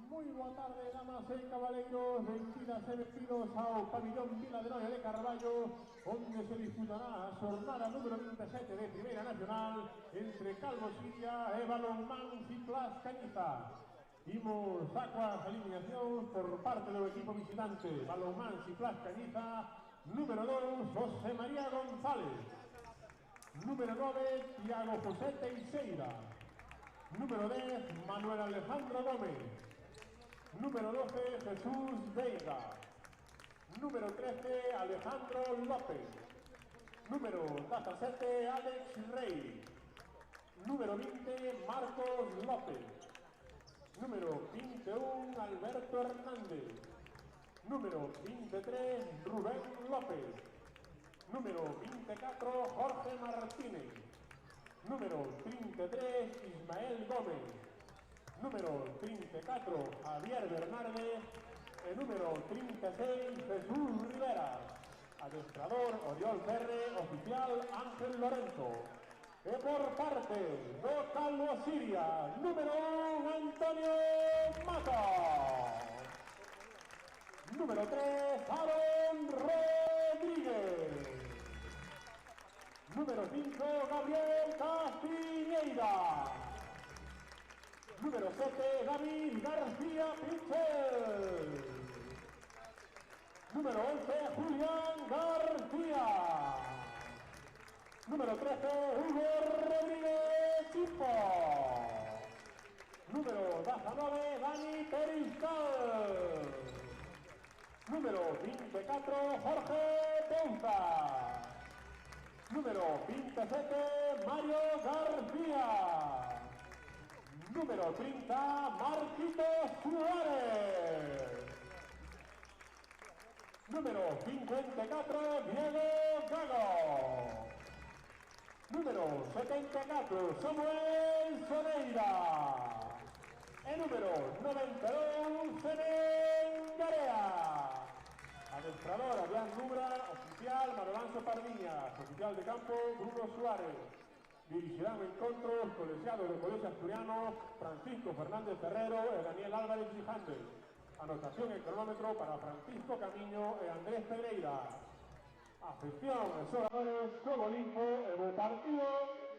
Moi boa tarde, damas e cabaleiros, benvidas e benvidos ao pabillón Vila de Noia de Carballo, onde se disputará a xornada número 27 de Primeira Nacional entre Calvo Siria e Balonmán Ciclas Cañiza. Imos a coas eliminacións por parte do equipo visitante Balonmán Ciclas Cañiza. Número 2, José María González. Número 9, Tiago José Teixeira. Número 10, Manuel Alejandro Gómez. Número 12, Jesús Veiga. Número 13, Alejandro López. Número 17, Alex Rey. Número 20, Marcos López. Número 21, Alberto Hernández. Número 23, Rubén López. Número 24, Jorge Martínez. Número 33, Ismael Gómez. Número 34, Javier Bernardes. E número 36, Jesús Rivera. Adestrador, Oriol Ferre. Oficial, Ángel Lorenzo. E por parte do Calvo Siria, número 1, Antonio Mata. Número 3, Aaron Rodríguez. Número 5, Gabriel Castiñeira. Número 7, David García Pichel. Número 11, Julián García. Número 13, Hugo Rodríguez Chimpo. Número 19, Dani Periscal. Número 24, Jorge Pouza. Número 27, Mario García. Número 30, Marquitos Suárez. Número 54, Diego Gago. Número 74, Samuel Soneira. E número 92, Senen Garea. Adestrador, Adrián Lubra. Oficial, Manolanzo Pardiñas. Oficial de campo, Bruno Suárez. Dirigirán encontros colegiados do Colegio Asturiano, Francisco Fernández Ferrero e Daniel Álvarez Gijande. Anotación en cronómetro para Francisco Camiño e Andrés Pereira. Afección e xogadores, xogo limpo e bo partido.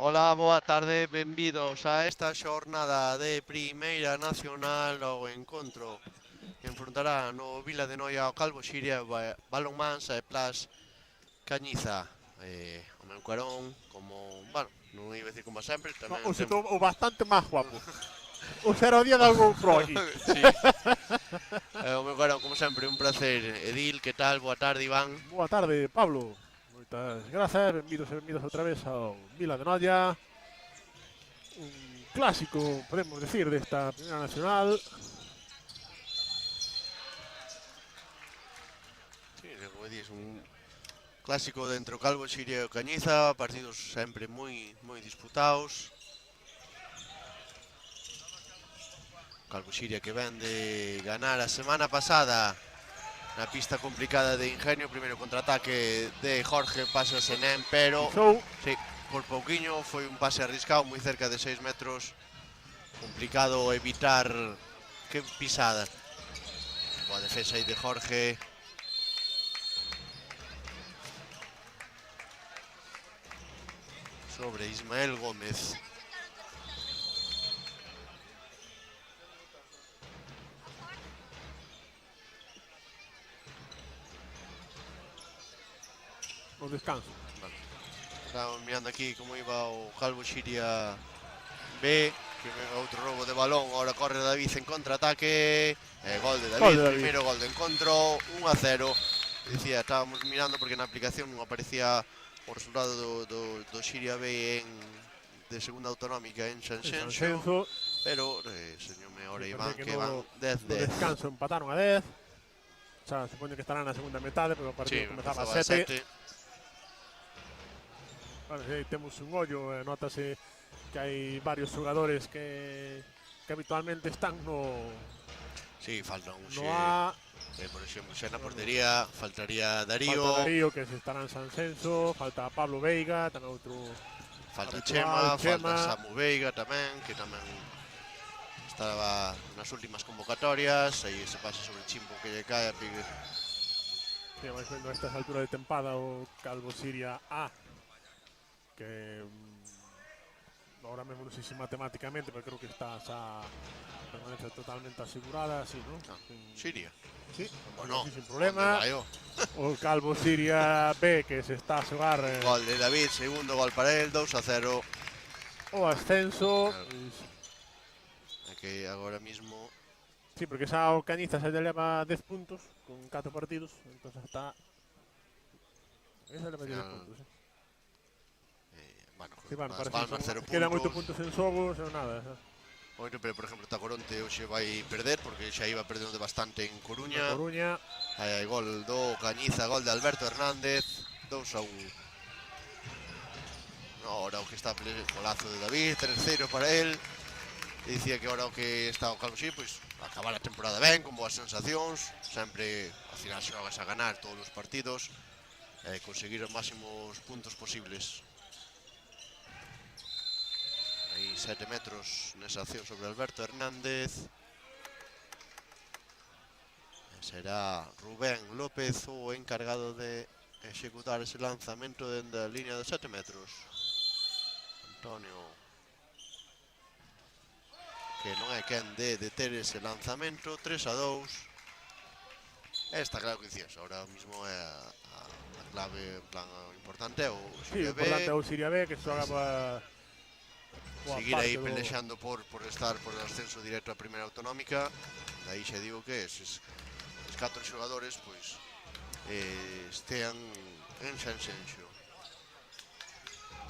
Ola, boa tarde, benvidos a esta xornada de Primeira Nacional ao encontro que enfrontará no Vila de Noia ao Calvo Xiria, Balonmans e Plas Cañiza. O meu carón, como, bueno, non iba a decir como sempre, tamén O setor o bastante máis guapo. O será o día de algo pro aquí. Sí. O meu carón, como sempre, un placer. Edil, que tal? Boa tarde, Iván. Boa tarde, Pablo. Moitas grazas, benvidos e benvidas outra vez ao Vila de Noia. Un clásico, podemos decir, desta Primeira Nacional. Sí, como dís, un clásico dentro Calvo Xiria e Cañiza, partidos sempre moi disputados. Calvo Xiria que ven de ganar a semana pasada na pista complicada de Ingenio, primeiro contraataque de Jorge, pase a Senén, pero sí, por pouquiño foi un pase arriscado moi cerca de 6 metros, complicado evitar que pisada. Boa defensa aí de Jorge. Sobre Ismael Gómez. O descanso. Vale. Estamos mirando aquí como iba o Calvo Xiria B, outro robo de balón, ahora corre David en contraataque, gol de David, primeiro gol de encontro, 1-0. Dicía, estábamos mirando porque na aplicación non aparecía o resultado do Xiria B de segunda autonómica en Sanxenxo, pero señome ahora Iván que van 10-10. No descanso empataron a 10. Xa, supoño que estarán na segunda metade, pero o partido comezaba a 7. Bueno, aí temos un ollo, notase que hai varios xogadores que habitualmente están no... Sí, falta un no A. Por exemplo, xa na portería faltaría Darío. Falta Darío, que se estará en Sanxenxo, falta Pablo Veiga, tamén outro... Falta Chema, falta Samu Veiga tamén, que tamén estaba nas últimas convocatorias, aí ese pase sobre Chimpo que lle cae a Pique. Sí, vais vendo a estas alturas de tempada o Calvo Xiria A, que ahora mesmo non sei se matemáticamente, pero creo que está xa permanencia totalmente asegurada, así, ¿no? Xiria. Sí, bueno, sin problema. O Calvo Xiria B, que se está a xogar... Gol de David, segundo gol para él, 2-0. O ascenso. Aquí agora mismo... Sí, porque xa o Cañiza xa lle leva 10 puntos con 4 partidos, entón está... Esa leva 10 puntos, Bueno, sí, bueno, Palmas 0 puntos. Quedan 8 puntos en xogo, xa nada. Moito, pero por exemplo Tacoronte hoxe vai perder porque xa iba perdendo de bastante en Coruña. Aí hai gol do Cañiza, gol de Alberto Hernández, 2-1. Ahora o que está golazo de David, terceiro para él. Dicía que ahora o que está o Calvo Xiria, pois acabar a temporada ben, con boas sensacións, sempre ao final xogas a ganar todos os partidos e conseguir os máximos puntos posibles. Aí 7 metros nesa acción sobre Alberto Hernández. Será Rubén López o encargado de executar ese lanzamento dende a línea de 7 metros. Antonio, que non é quen de deter ese lanzamento. 3-2. Está claro que dicías, ahora mismo é a clave, en plan importante é o Xiria B. Sí, importante é o Xiria B, que xoga para... seguir aí pelexando por estar por o ascenso directo a primeira autonómica. Aí xa digo que eses 4 xogadores pois estean en Sanxenxo.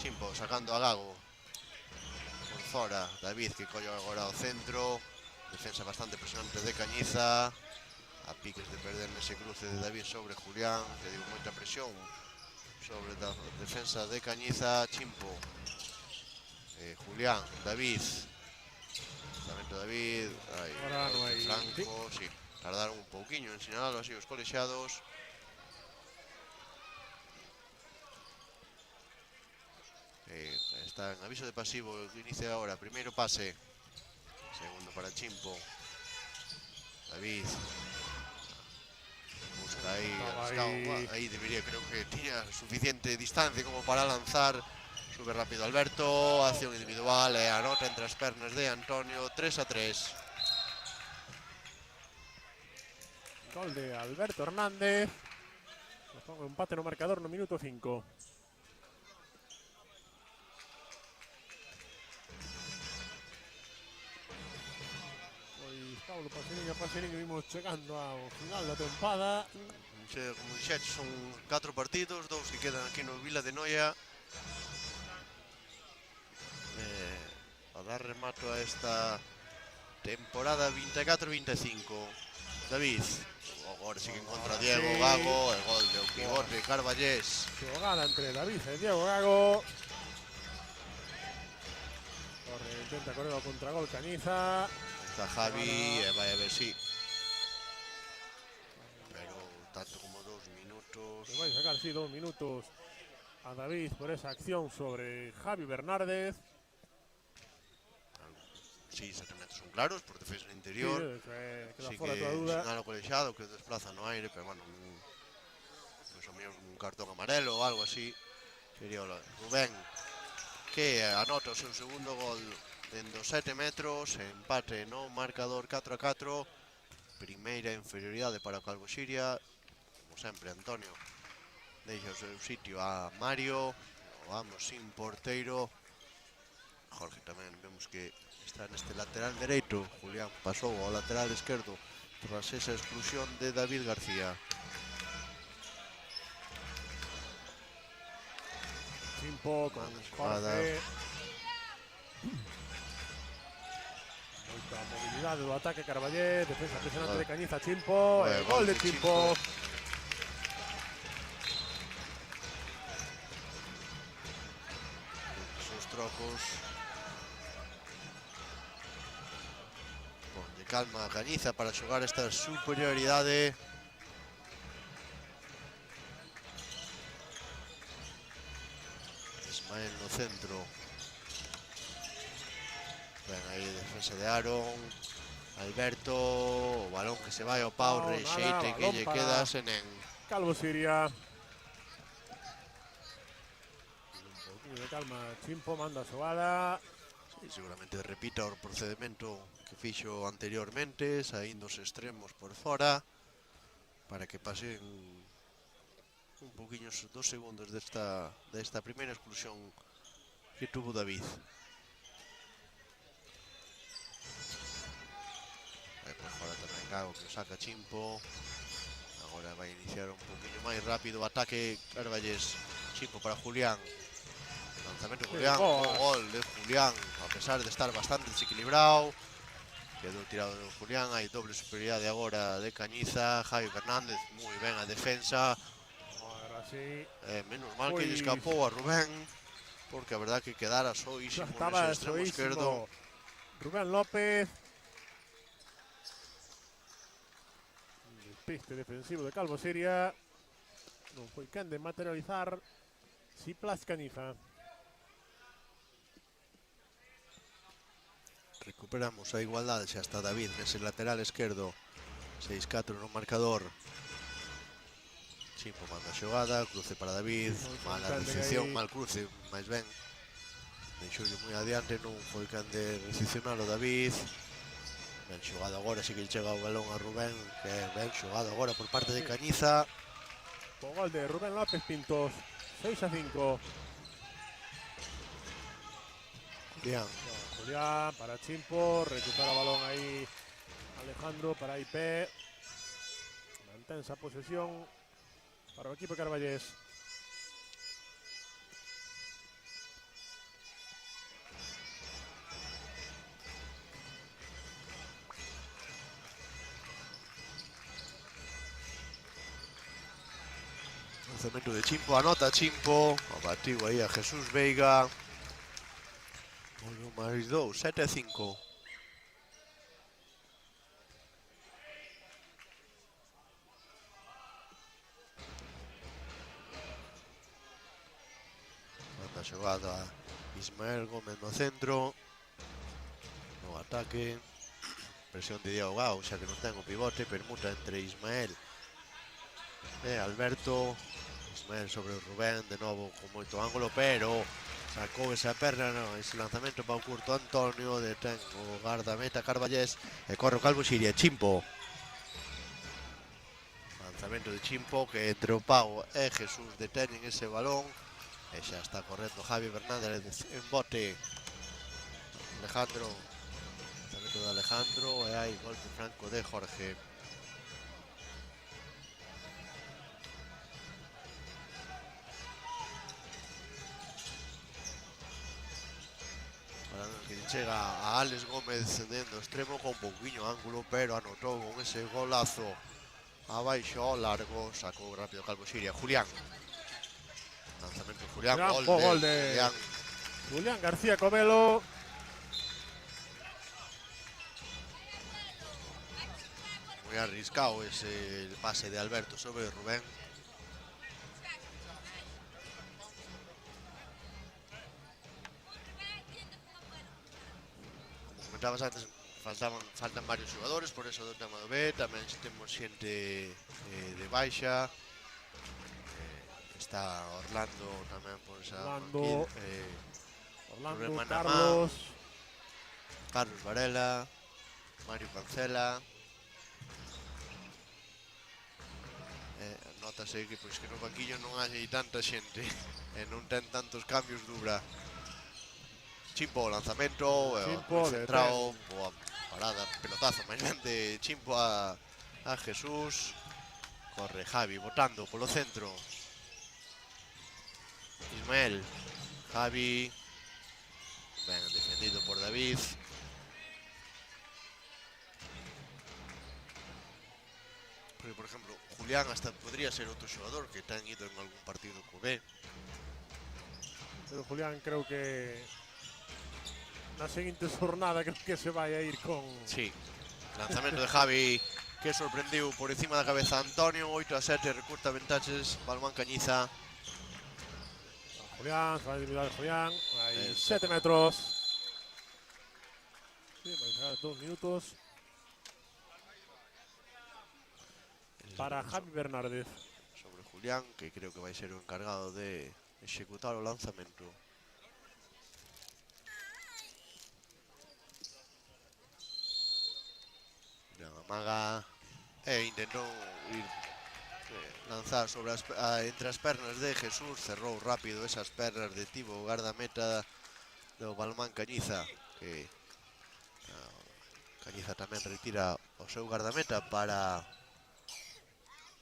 Chimpo sacando a Gago por fora, David que colle agora ao centro, defensa bastante presionante de Cañiza, a piques de perder nese cruce de David sobre Julián, que digo moita presión sobre a defensa de Cañiza. Chimpo, Julián, David, lanzamento David, Franco, sí, tardaron un pouquiño en sinalalo así os colexiados. está en aviso de pasivo, que inicia ahora. Primeiro pase. Segundo para Chimpo. David. Busca ahí, ahí debería, creo que tenía suficiente distancia como para lanzar. Sube rápido Alberto, acción individual e anota entre as pernas de Antonio, 3-3. Gol de Alberto Hernández. Nos pongo empate no marcador no minuto 5. Pois Paulo Paseniño vimos chegando ao final da tempada. Como dixetes, son 4 partidos, 2 que quedan aquí no Vila de Noia. A dar remato a esta temporada 24-25. David, agora sí que encontra Diego Gago, el gol de pivote Carballés. Jugada entre David e Diego Gago. Intenta correr ao contragol Cañiza. Está Javi, vai a ver si. Pero tanto como 2 minutos. Le vai sacar, sí, 2 minutos a David por esa acción sobre Javi Bernárdez. Sí, exactamente, son claros, por defensa no interior. Sí, fora toda duda. Sinalo colexado que desplaza no aire, pero bueno, un cartón amarelo ou algo así. Sería Rubén, que anota o seu segundo gol dentro 7 metros, empate no marcador 4-4. Primeira inferioridade para o Calvo Xiria. Como sempre, Antonio deixa o seu sitio a Mario. Vamos sin porteiro. Jorge tamén vemos que está neste lateral dereito. Julián pasou ao lateral esquerdo tras esa exclusión de David García. Chimpo con Jorge. Moita movilidade do ataque Carballés. Defensa presionante de Cañiza. Chimpo. El gol de Chimpo. Esos trocos. Ponlle calma a Cañiza para xogar esta superioridade. Ismael no centro. Ven aí defensa de Aaron. Alberto, o balón que se vai ao pau, rexeite que lle queda a Senén. Calvo Xiria. Un poquinho de calma, Chimpo manda a xogada. Sí, seguramente repita o procedimento que fixo anteriormente, saindo os extremos por fora, para que pasen un poquinho 2 segundos desta primeira exclusión que tuvo David. Por fora tamén Gago que saca Chimpo. Agora vai iniciar un poquinho máis rápido o ataque Carballés. Chimpo para Julián. Lanzamento de Julián, gol de Julián, a pesar de estar bastante desequilibrado. Quedou tirado de Julián, hai doble superioridade agora de Cañiza. Javi Fernández, moi ben a defensa. Menos mal que lle escapou a Rubén, porque a verdad que quedara soísimo nese extremo esquerdo. Rubén López. Despiste defensivo de Calvo Xiria. Non foi quen de materializar Siplas Cañiza. Recuperamos a igualdade, xa está David nese lateral esquerdo. 6-4 no marcador. Chimpo manda a xogada, cruce para David, mala recepción, mal cruce, máis ben. Deixoulle moi adiante, non foi can de recepcionar o David. Ben xogado agora, si que chega o balón a Rubén, que ben xogado agora por parte de Cañiza. O gol de Rubén López Pintos, 6-5. Julián para Chimpo, recupera o balón aí Alejandro para IP. Mantén esa posesión para o equipo Carballés. Lanzamento de Chimpo, anota Chimpo, abativo aí a Jesús Veiga. Máis 2, 7-5. Manda a xogada Ismael Gómez no centro. No ataque. Presión de Diego Gao, xa que non ten o pivote. Permuta entre Ismael e Alberto. Ismael sobre o Rubén, de novo con moito ángulo, pero sacou esa perna, no, ese lanzamento para o curto Antonio. Detén o guardameta Carballés e corre o Calvo Siria. Chimpo. Lanzamento de Chimpo, que entre o Pau e Jesús detenen ese balón. E xa está correndo Javi Fernández en bote. Alejandro. Lanzamento de Alejandro e hai golpe franco de Jorge. Que chega a Alex Gómez dentro extremo con pouquiño ángulo, pero anotou con ese golazo abaixo ao largo. Sacou rápido Calvo Siria. Julián. Lanzamento de Julián. Gol de Julián García Comelo. Muy arriscado ese pase de Alberto sobre Rubén. Como comentabas antes, faltan varios xogadores, por eso do tema do B. Tamén temos xente de baixa. Está Orlando tamén por esa Orlando, Rubén Carlos. Carlos Varela, Mario Cancela. Notase que pois que no banquillo non hai tanta xente e non ten tantos cambios dubra. Chimpo, lanzamento, Chimpo, centrado, boa parada, pelotazo máis grande, Chimpo a Jesús. Corre Javi botando polo centro. Ismael, Javi, ben defendido por David. Porque, por ejemplo, Julián hasta podría ser outro xogador que ten ido en algún partido co B. Pero Julián creo que na seguinte jornada creo que se vai a ir con... Sí, lanzamento de Javi que sorprendiu por encima da cabeza a Antonio. 8-7, recurta ventaxes, Balmán Cañiza. Julián, se va a eliminar Julián, hay 7 metros. Sí, va a llegar 2 minutos. Para Javi Fernández. Sobre Julián, que creo que vai ser o encargado de executar o lanzamento. Julián amaga e intentou ir lanzar sobre entre as pernas de Jesús. Cerrou rápido esas pernas, detivo o guardameta do Balmán Cañiza, que Cañiza tamén retira o seu guardameta para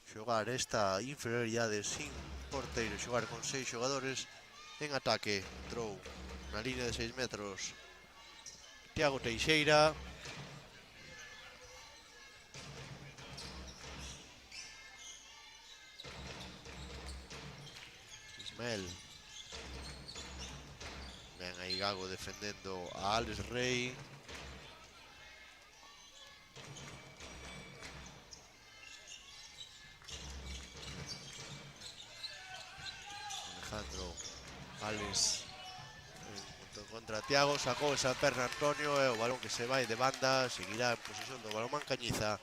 xogar esta inferioridade sin porteiro, xogar con 6 xogadores en ataque. Entrou na línea de 6 metros Tiago Teixeira. Ismael. Ben aí Gago defendendo a Alex Rey. Alejandro, Alex contra Tiago, sacou esa perna Antonio e o balón que se vai de banda, seguirá en posesión do Balmán Cañiza.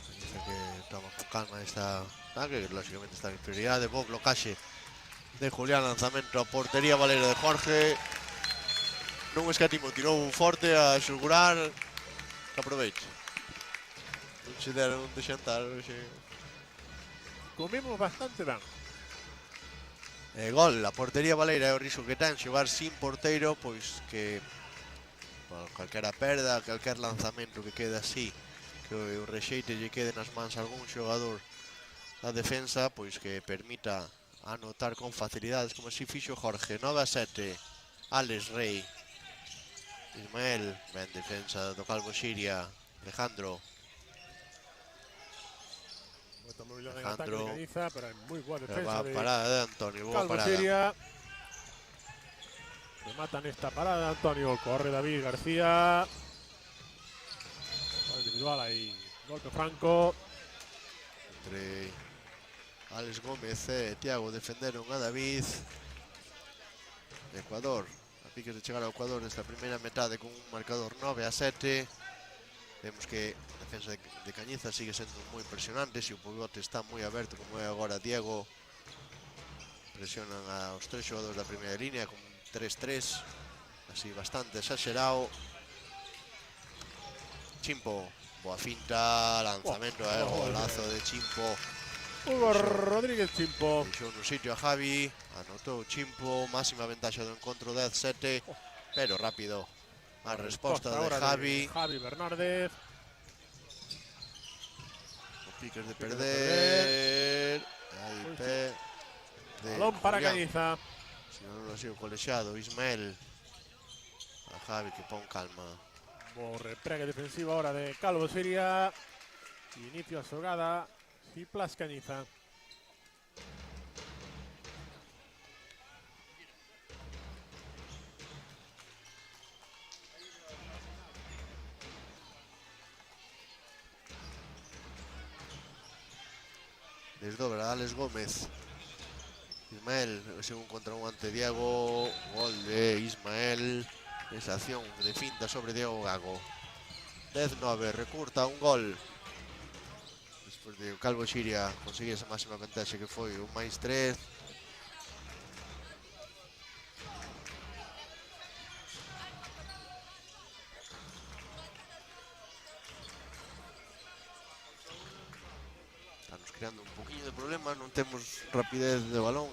Cañiza que toma con calma esta ataque, que lógicamente está en prioridade. Bo blocaxe de Julián, lanzamento a portería Valero de Jorge. Non escatimo, tirou forte a asegurar que aproveche. Non se deron de xantar hoxe. Comemos bastante ben. Gol, a portería Valeira é o riso que ten xogar sin porteiro, pois que calquera perda, calquer lanzamento que quede así, que o rexeite lle quede nas mans a algún xogador da defensa, pois que permita anotar con facilidades, como así fixo Jorge. 9-7, Alex Rey. Ismael, ben defensa do Calvo Siria. Alejandro. Está muy bien en ataque de Cañiza, pero hay muy buena defensa Va de parada de Antonio. Calvo Siria. Remata nesta parada Antonio, corre David García. Individual aí, golpe franco. Entre Alex Gómez e Tiago defenderon a David. Ecuador, a piques de chegar ao Ecuador nesta primeira metade con un marcador 9-7. Vemos que a defensa de Cañiza sigue sendo moi impresionante. Se o pivote está moi aberto como é agora Diego, presionan aos tres xogadores da primeira línea con un 3-3, así bastante exagerado. Chimpo, boa finta, lanzamento e golazo de Chimpo. Hugo Rodríguez Chimpo. Deixou no sitio a Javi, anotou Chimpo, máxima ventaxa do encontro 10-7, pero rápido a resposta de Javi. Javi Bernárdez. Os piques de perder. Aí pé de Balón para Julián. Cañiza. Si non lo sigo colexiado, Ismael. A Javi que pon calma. Bo repregue defensivo ahora de Calvo Siria. Inicio a xogada. Ciplas Cañiza. Desdobra Alex Gómez. Ismael, ese un contra un ante Diego. Gol de Ismael. Esa acción de finta sobre Diego Gago. 10-9, recurta un gol. Despois de Calvo Xiria conseguir esa máxima ventaxa que foi un +3. Estamos creando un poquinho de problema, non temos rapidez de balón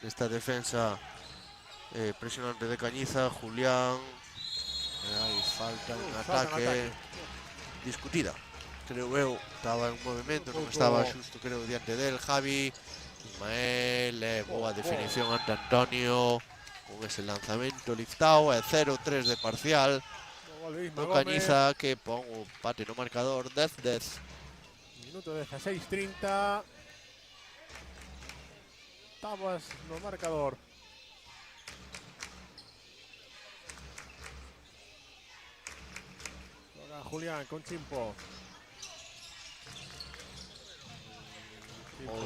nesta defensa presionante de Cañiza. Julián, hai falta en ataque discutida, creo eu, estaba en movimento, non estaba xusto creo diante del. Javi, Ismael, boa definición ante Antonio con ese lanzamento liftado, 0-3 de parcial do Cañiza que pon o empate no marcador 10-10. Minuto 16:30. Tabas no marcador. Juega Julián con Chimpo.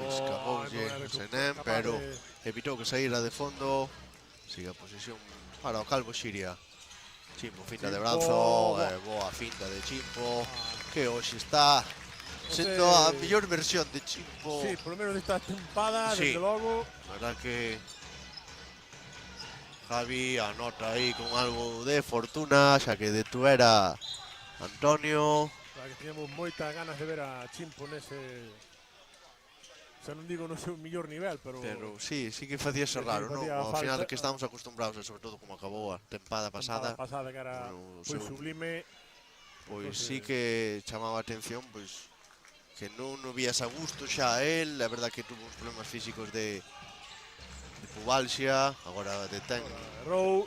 Escapoulle Senén, pero evitou que saíra de fondo. Sigue a posición para o Calvo Xiria. Chimpo, finta de brazo, boa finta de Chimpo, que hoxe está sendo a mellor versión de Chimpo. Sí, por lo menos esta tempada, Sí. desde logo. La verdad que Javi anota aí con algo de fortuna, xa que detuera Antonio. Claro que teníamos moitas ganas de ver a Chimpo nese... Xa non digo no seu mellor nivel, pero sí que facía ser Sí, raro, facía non? Ao final falta. que estamos acostumbrados, e sobre todo como acabou a tempada pasada, pasada que era Bueno, foi seu- sublime. pois Porque- sí que chamaba a atención, pois que non o vías a gusto xa a él. A verdad que tuvo uns problemas físicos de pubalxia, agora detén Row,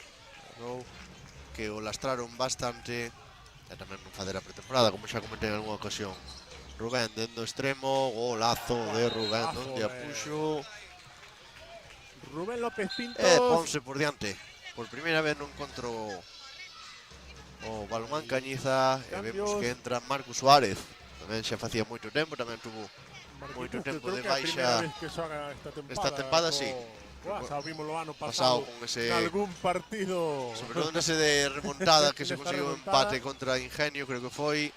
que o lastraron bastante, e tamén non facer a pretemporada, como xa comentei en algunha ocasión. Rubén dentro extremo, golazo de Rubén, Golazo onde a de- puxo Rubén López Pintos. ponse por diante. Por primeira vez no encontro o Balomán Cañiza, e vemos Cambios. que entra Marcos Suárez. Tamén xa facía moito tempo, tamén tuvo moito Marquitos, que tempo creo de que é a baixa. primeira vez que xoga esta tempada. Esta tempada, sí. Xa o vimos o ano Pasado pasado, con ese, en algún partido. sobre todo nese de remontada que se Nesta conseguiu remontada. empate contra Ingenio, creo que foi.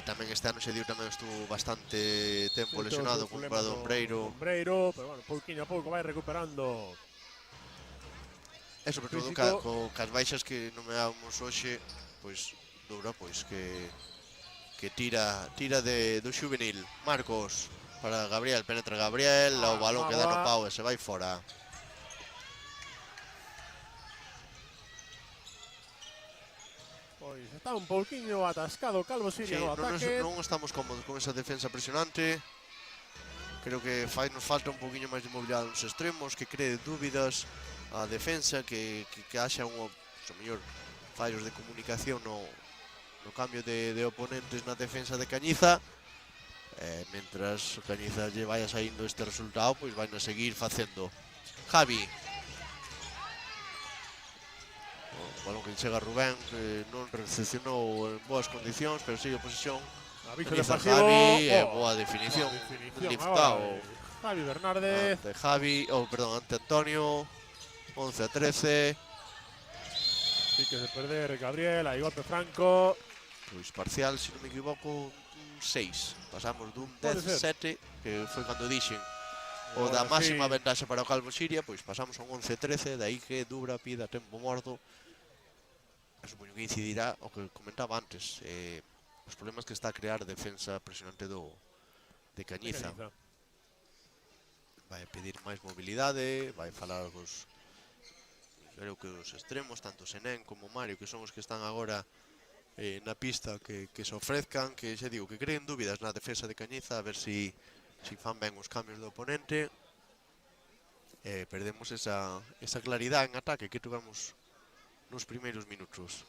Tamén este ano se dio, tamén estuvo bastante tempo lesionado con Ombreiro. Ombreiro, pero bueno, pouquinho a pouco vai recuperando. E sobre todo Físico. cas baixas que nomeamos hoxe, pois dura, pois que tira do xuvenil. Marcos para Gabriel, penetra Gabriel, o balón queda no pau e se vai fora. Pois está un pouquiño atascado Calvo Siria no ataque. Non estamos cómodos con esa defensa presionante. Creo que nos falta un poquinho máis de mobilidade nos extremos, que cree dúbidas a defensa, que haxa mellor fallos de comunicación no cambio de oponentes na defensa de Cañiza. Mentras o Cañiza lle vaya saindo este resultado, pois van a seguir facendo. Javi, balón que chega a Rubén, que non recepcionou en boas condicións, pero sigue a posición. Aviso Iniza defensivo. Javi, boa definición. Boa definición Liftao agora de Javi Bernárdez. ante Javi, ante Antonio. 11-13. Piques de perder Gabriel, aí golpe franco. Pois parcial, se non me equivoco, un 6. Pasamos dun Pode ser. 17, que foi cando dixen o da Agora máxima sí. ventaxa para o Calvo Siria, pois pasamos a un 11-13, dai que Dubra pida tempo morto. Supoño que incidirá o que comentaba antes, os problemas que está a crear a defensa presionante de Cañiza. Vai pedir máis mobilidade, vai falar cos, creo que os extremos, tanto Senén como Mario, que son os que están agora na pista, que se ofrezcan, que xa digo, que creen dúbidas na defensa de Cañiza, a ver si fan ben os cambios do oponente. Perdemos esa claridade en ataque que tivemos nos primeiros minutos.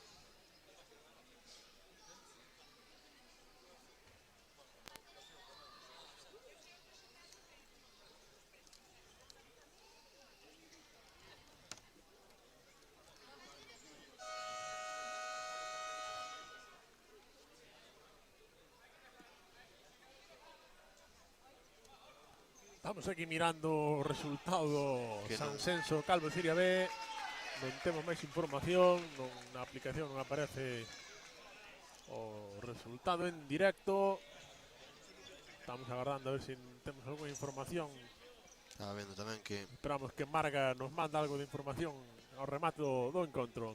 Estamos aquí mirando o resultado do Que San non- Senso Calvo Siria B. Non temos máis información, na aplicación non aparece o resultado en directo. Estamos agardando a ver se temos algunha información. Estaba vendo tamén que Esperamos que Marga nos manda algo de información ao remate do encontro.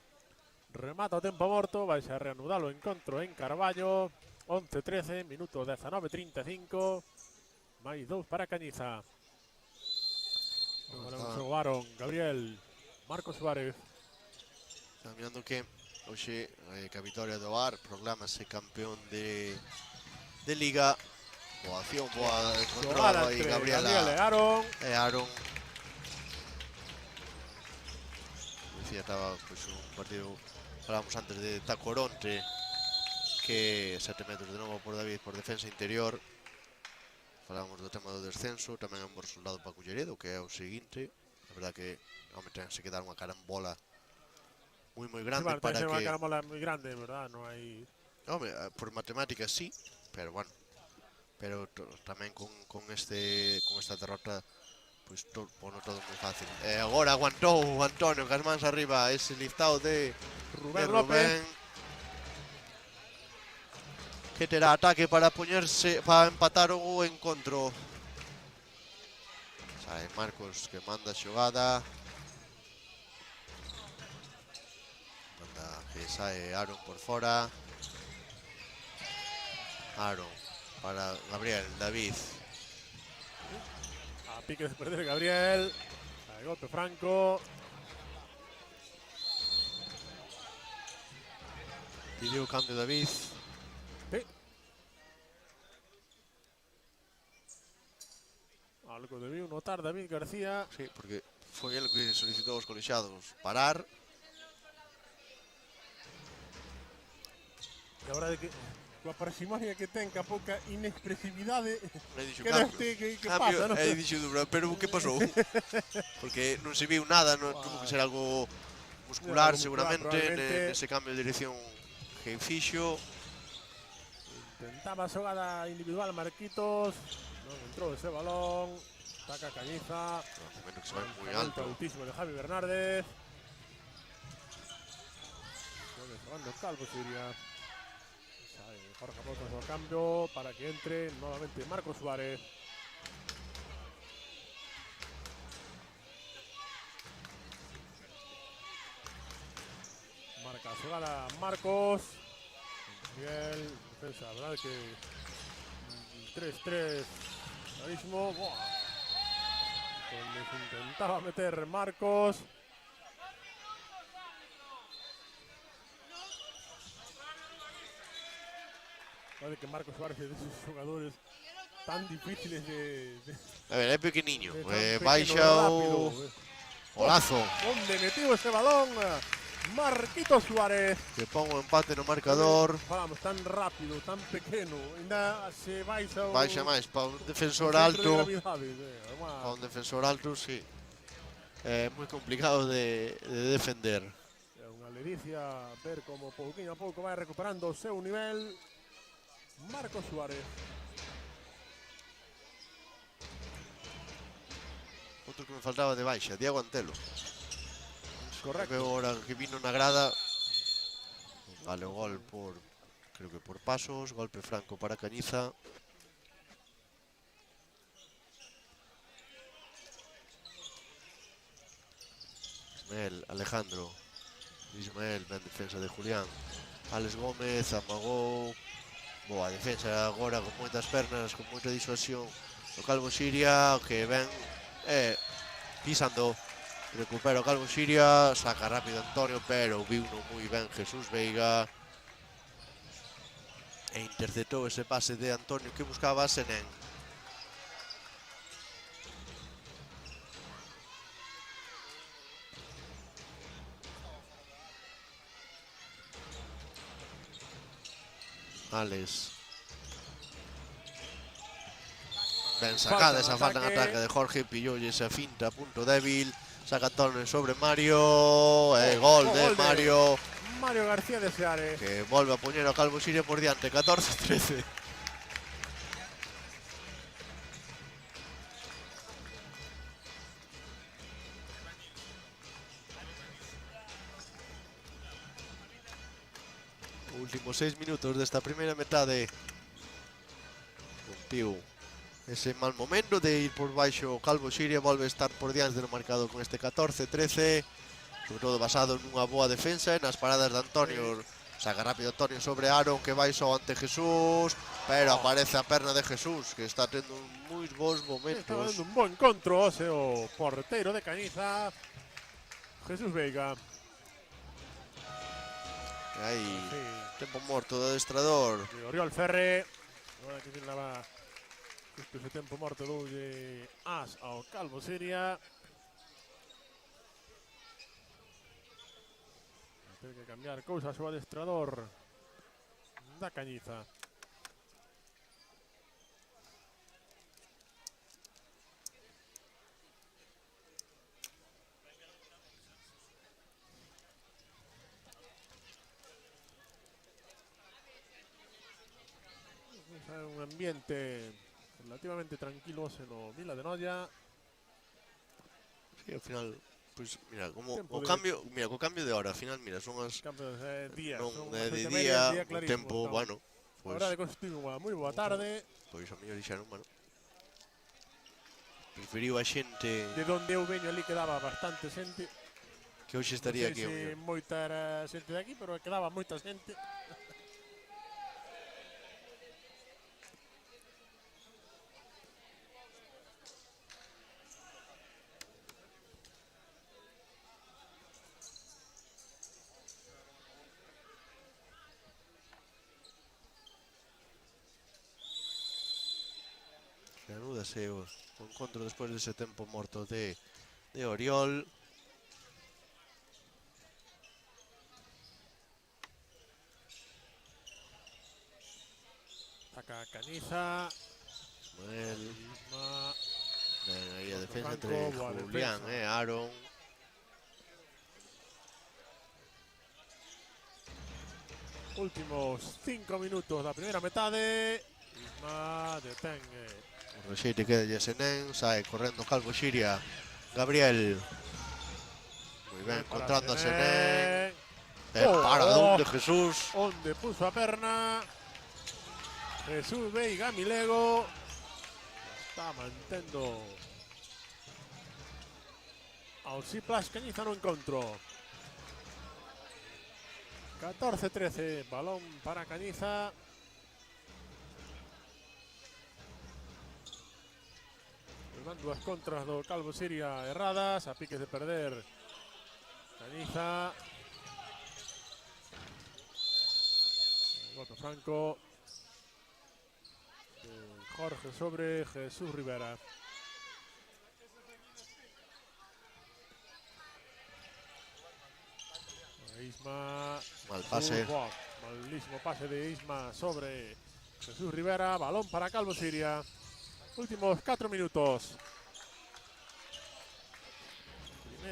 Remata o tempo morto, vai a reanudar o encontro en Carballo. 11-13, minuto 19-35. Máis 2 para Cañiza. Agora xogaron Gabriel, Marcos Suárez. está mirando que hoxe que a vitoria do Bar proclámase campeón de Liga. Boa acción, boa control Xogada aí entre Gabriel Gabriel e Aaron. e Aaron. Decía, estaba pues, un partido, falábamos antes de Tacoronte, que 7 metros de novo por David por defensa interior. Falábamos do tema do descenso, tamén é un bo resultado para Culleredo, que é o seguinte. A verdad que tense que dar unha carambola moi grande Sí, para que... que... Una caramola moi grande, verdad? Non hai... Home, por matemáticas sí, pero bueno. Pero tamén con esta derrota, pois pono todo moi fácil. E agora aguantou o Antonio, cas mans arriba, ese liftado de Rubén de López. Que terá ataque para empatar o encontro. Sae Marcos que manda a xogada. Manda que sae Aaron por fora. Aaron para Gabriel, David. A pique de perder Gabriel. A golpe franco. Pidiu o cambio David. Sí. Algo debiu notar David García. Sí, porque foi el que solicitou aos colexiados parar. E a verdade que coa parsimonia que ten, que a pouca inexpresividade, E dixo que cambio. que Cambio, pasa, non? e dixo Dubra, pero que pasou? Porque non se viu nada, tuvo que ser algo muscular, Algo muscular, seguramente, probablemente. nese cambio de dirección que fixo. Intentaba xogada individual Marquitos. Non entrou ese balón. Taca Cañiza. Momento que se vai moi Lanzamento alto. altísimo de Javi Bernárdez. Jugando Calvo Siria. Sabe Jorge Botas ao cambio para que entre nuevamente Marcos Suárez. Marca a xogada Marcos. Miguel, defensa, verdad que 3-3 clarísimo. Buah. Donde se intentaba meter Marcos. Parece que Marcos Suárez es de esos jugadores tan difíciles de A ver, é pequeniño. tan pequeño, Baixa o lazo. ¿Dónde metió ese balón? Marquitos Suárez. Que pon o empate no marcador. Vamos, tan rápido, tan pequeno. Ainda se baixa o... Baixa máis para un defensor o centro alto. de gravidade. Para un defensor alto, sí. É moi complicado de defender. É unha Unha ledicia ver como pouquinho a pouco vai recuperando o seu nivel Marcos Suárez. Outro que me faltaba de baixa, Diego Antelo. Correcto. Veo ahora que vino na grada. Vale, o gol por, creo que por pasos, golpe franco para Cañiza. Ismael, Alejandro. Ismael, ben defensa de Julián. Alex Gómez, amagou. Boa defensa agora con moitas pernas, con moita disuasión. O Calvo Siria, que ven pisando. Recupera o Calvo Siria, saca rápido Antonio, pero viu non moi ben Jesús Veiga. E interceptou ese pase de Antonio que buscaba a Senén. Alex. Ben sacada esa falta en ataque de Jorge, pilloulle esa finta, punto débil. Saca Antonio sobre Mario, gol de Mario. Mario García de Seares. Que volve a poñer ao Calvo Siria por diante, 14-13. Últimos 6 minutos desta primeira metade. Cumpriu ese mal momento de ir por baixo o Calvo Siria, volve a estar por diante no marcado con este 14-13, sobre todo basado nunha boa defensa e nas paradas de Antonio. Saca rápido Antonio sobre Aaron, que vai só ante Jesús, pero aparece a perna de Jesús, que está tendo moi bons momentos. Está dando un bo encontro o porteiro de Cañiza, Jesús Veiga. E aí, Sí. tempo morto do adestrador. Oriol Ferre. Agora que se lava justo ese tempo morto doulle as ao Calvo Siria. Ten que cambiar cousas o adestrador da Cañiza. É un ambiente relativamente tranquilo no Vila de Noia. Sí, ao final, pois mira, como Tempo o de- cambio, mira, co cambio de hora, ao final, mira, son as Campos días. non son é as de 8:30, día, o clarísimo, tempo, estamos. bueno, pois Hora de continua, moi boa tarde. pois a mellor dixeron, bueno, preferiu a xente De donde eu veño ali quedaba bastante xente. que hoxe estaría aquí. Non sei se moita era xente de aquí, pero quedaba moita xente. Reanúdase o encontro despois dese tempo morto de Oriol. Saca Cañiza. Ismael, Isma. ben aí a Otro defensa Franco, entre boa Julián defensa. e Aaron. Últimos 5 minutos da primeira metade. Isma detén. O rexeite queda de Senén, sae correndo Calvo Siria. Gabriel. Moi ben, encontrando a Senén. Paradón de Jesús. Onde puso a perna. Jesús Veiga Milego. Está mantendo ao Siplas Cañiza no encontro. 14-13, balón para Cañiza. Van dúas contras do Calvo Siria erradas, a piques de perder Cañiza. Golpe franco. Jorge sobre Jesús Rivera. Isma. Mal pase. Malísimo pase de Isma sobre Jesús Rivera. Balón para Calvo Siria. Últimos 4 minutos.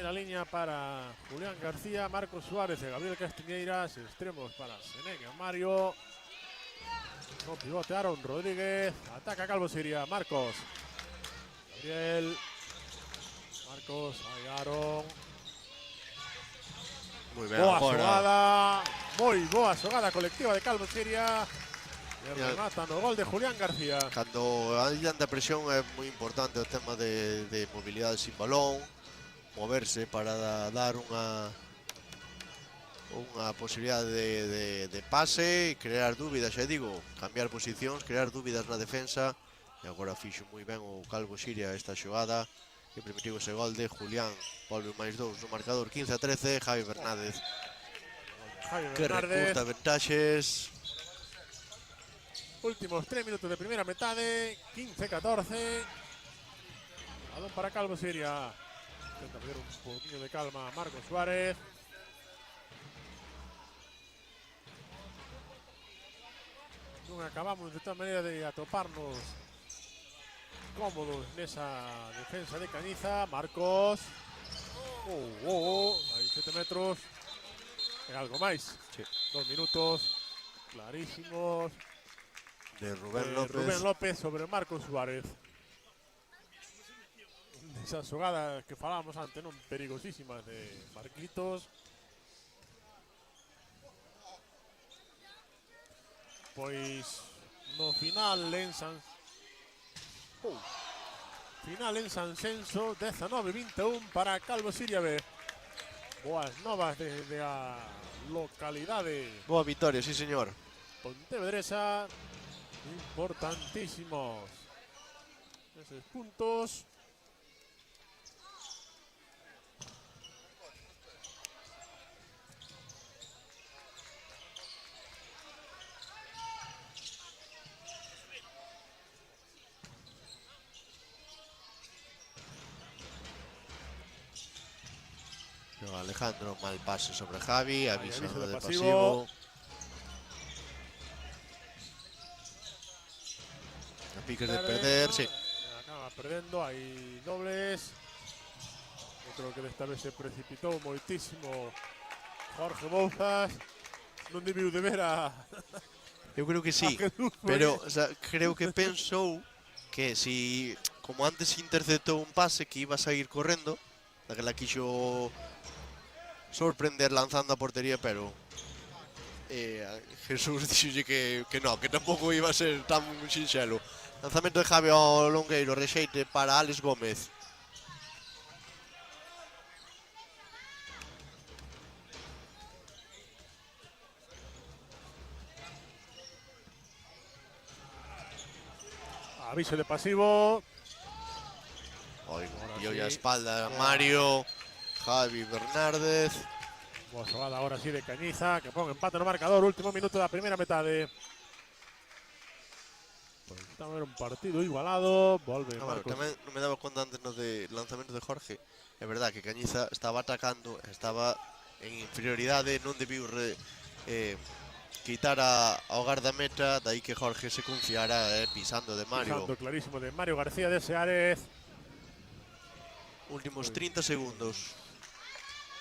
Primeira liña para Julián García, Marcos Suárez e Gabriel Castiñeiras. Extremos para Senén e Mario. No pivote Aaron Rodríguez. Ataca Calvo Siria. Marcos. Gabriel. Marcos. Aí Aaron. Moi ben Boa agora. xogada. Moi boa xogada colectiva de Calvo Siria. E remata no gol de Julián García. Cando hai tanta presión é moi importante o tema de mobilidade sin balón, moverse para dar unha posibilidade de pase e crear dúbidas, xa digo, cambiar posicións, crear dúbidas na defensa. E agora fixo moi ben o Calvo Siria esta xogada que permitiu ese gol de Julián. Volve máis 2 no marcador, 15-13, Javi Fernández que recurta ventaxes. Últimos 3 minutos de primeira metade, 15-14. Balón para Calvo Siria. Intenta pedir un poquinho de calma a Marcos Suárez. Non acabamos de tal maneira de atoparnos cómodos nesa defensa de Cañiza. Marcos. Aí 7 metros. E algo máis. Sí. 2 minutos clarísimos. De Rubén López sobre Marcos Suárez. Esa xogada que falábamos antes, non, perigosísimas de Marquitos. Pois no final en Sanxenxo, 19-21 para Calvo Siria B. Boas novas desde a localidade Boa vitoria, sí señor. pontevedresa. Importantísimos esos puntos. Alejandro, mal pase sobre Javi, aviso aviso de de pasivo. pasivo. A piques de perder, sí. Acaba perdendo, hai dobles. Eu creo que desta vez se precipitou moitísimo Jorge Bouzas. Non debiu de ver a Eu creo que sí, Jesús, pero o sea, creo que pensou que si, como antes interceptou un pase que iba a sair correndo, daquela quixo sorprender lanzando a portería, pero Jesús dixolle que non, que tampouco iba a ser tan sinxelo. Lanzamento de Javi ao longueiro, rexeite para Alex Gómez. aviso de pasivo. Oigo, Ahora pillou sí. a espalda Mario, Javi Fernández. Boa xogada agora sí de Cañiza, que pon empate no marcador, último minuto da primeira metade. Pois estamos a ver un partido igualado, volve Bueno, Marcos. tamén non me daba conta antes no de lanzamento de Jorge. É verdad que Cañiza estaba atacando, estaba en inferioridade, non debiu quitar ao gardameta, dai que Jorge se confiara pisando de Mario. Pisando clarísimo de Mario García de Seares. Últimos 30 segundos.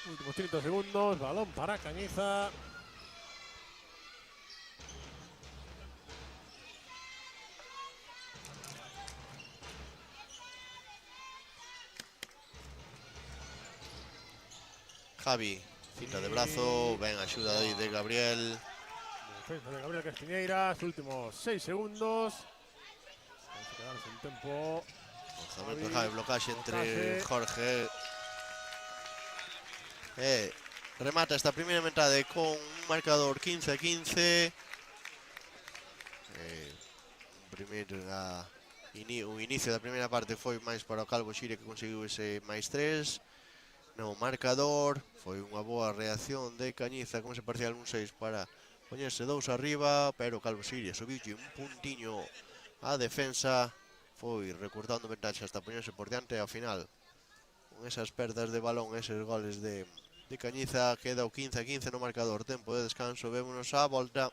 Últimos 30 segundos, balón para Cañiza. Javi, cinta de brazo, ben axuda aí de Gabriel. Defensa de Gabriel Castiñeiras, últimos 6 segundos. Vamos a quedarse en tempo. Lanzamento de Javi, blocaxe entre blocaxe. Jorge. Remata esta primeira metade con un marcador 15-15. O inicio da primeira parte foi máis para o Calvo Siria, que conseguiu ese máis 3. No marcador foi unha boa reacción de Cañiza con ese parcial 1-6 para poñerse 2 arriba, pero o Calvo Siria subiulle un puntiño a defensa, foi recortando ventaxa hasta poñerse por diante e ao final con esas perdas de balón, eses goles de Cañiza, queda o 15-15 no marcador. Tempo de descanso, vémonos á volta.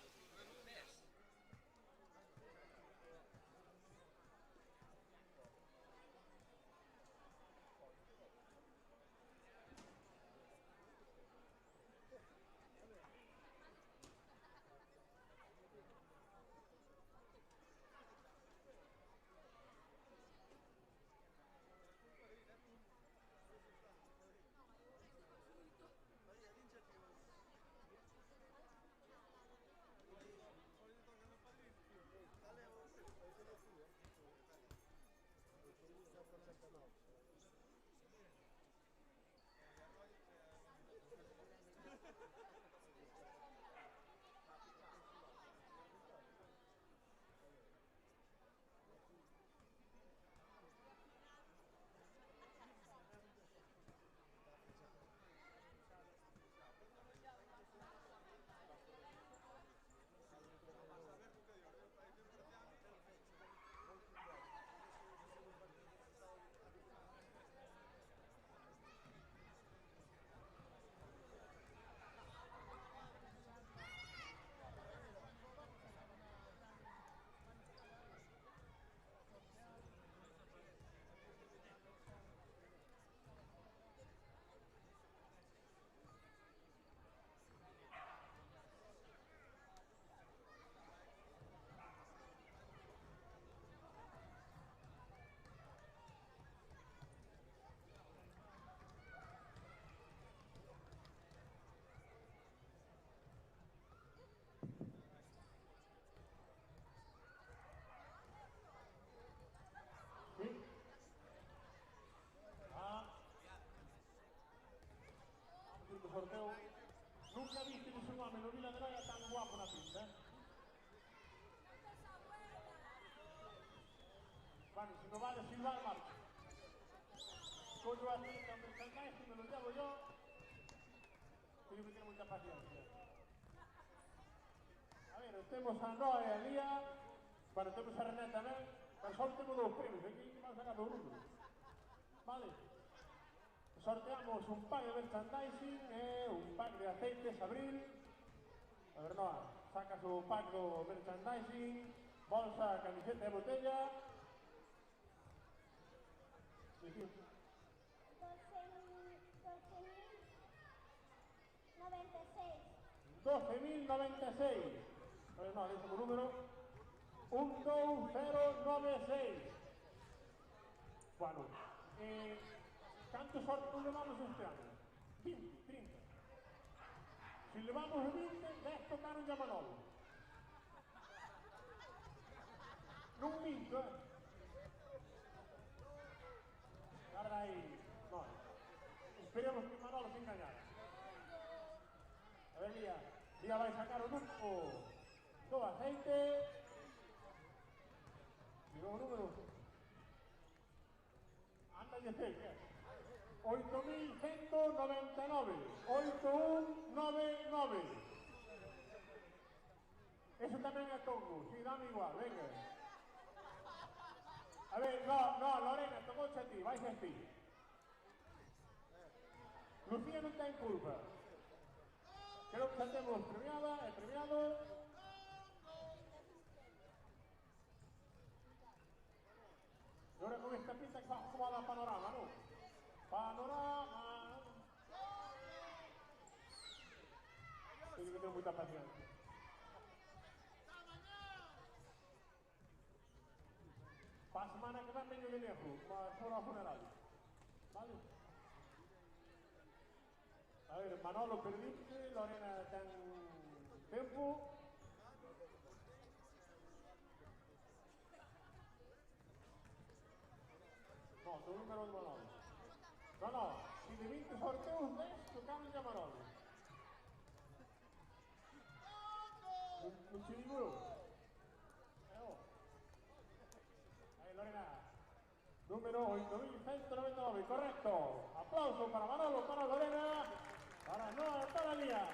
sorteo. Nunca viste que un home no Vila de Noia tan guapo na pista, Bueno, si no vale silbar, marcha. Coño a ti, cuando salgáis, si me lo llevo yo, tengo que tener mucha paciencia. A ver, temos a Noa e a Lía, bueno, temos a René tamén, pero só temos dous premios, aquí van sacar dos números. Vale? Sorteamos un pack de merchandising e un pack de aceites Abril. A ver, Noa, sacas o pack do merchandising, bolsa, camiseta e botella. Sí, sí. 12.096. A ver, no, déjame o número. 12096. Bueno, cantos sorteos levamos este ano? 20, 30. Se levamos 20, 10 tocaron ya Manolo. Non minto, Guarda aí. No, esperemos que Manolo se engañara. A ver, Lía vai sacar o número do aceite. Digo o número. Anda de cerca. 8.199. 8199. Eso tamén é tongo. Si, dame igual, venga. A ver, no, Lorena, tocouche a ti, vais a ti. Lucía non ten culpa. Creo que xa temos premiada e premiado. E ahora con esta pinta que va a dar panorama, ¿no? Panorama. Tengo que tener mucha paciencia. Para a semana que ven veño de Nejo, para a funeral. Vale? A ver, Manolo perdiste, Lorena ten tempo. No, tu número de Manolo. No, si de 20 sorteos, 10 tocaron ya Manolo. Un chiriguro. Ahí, Lorena. Número 8.199, correcto. Aplauso para Manolo, para Lorena, para Noa, para Lía.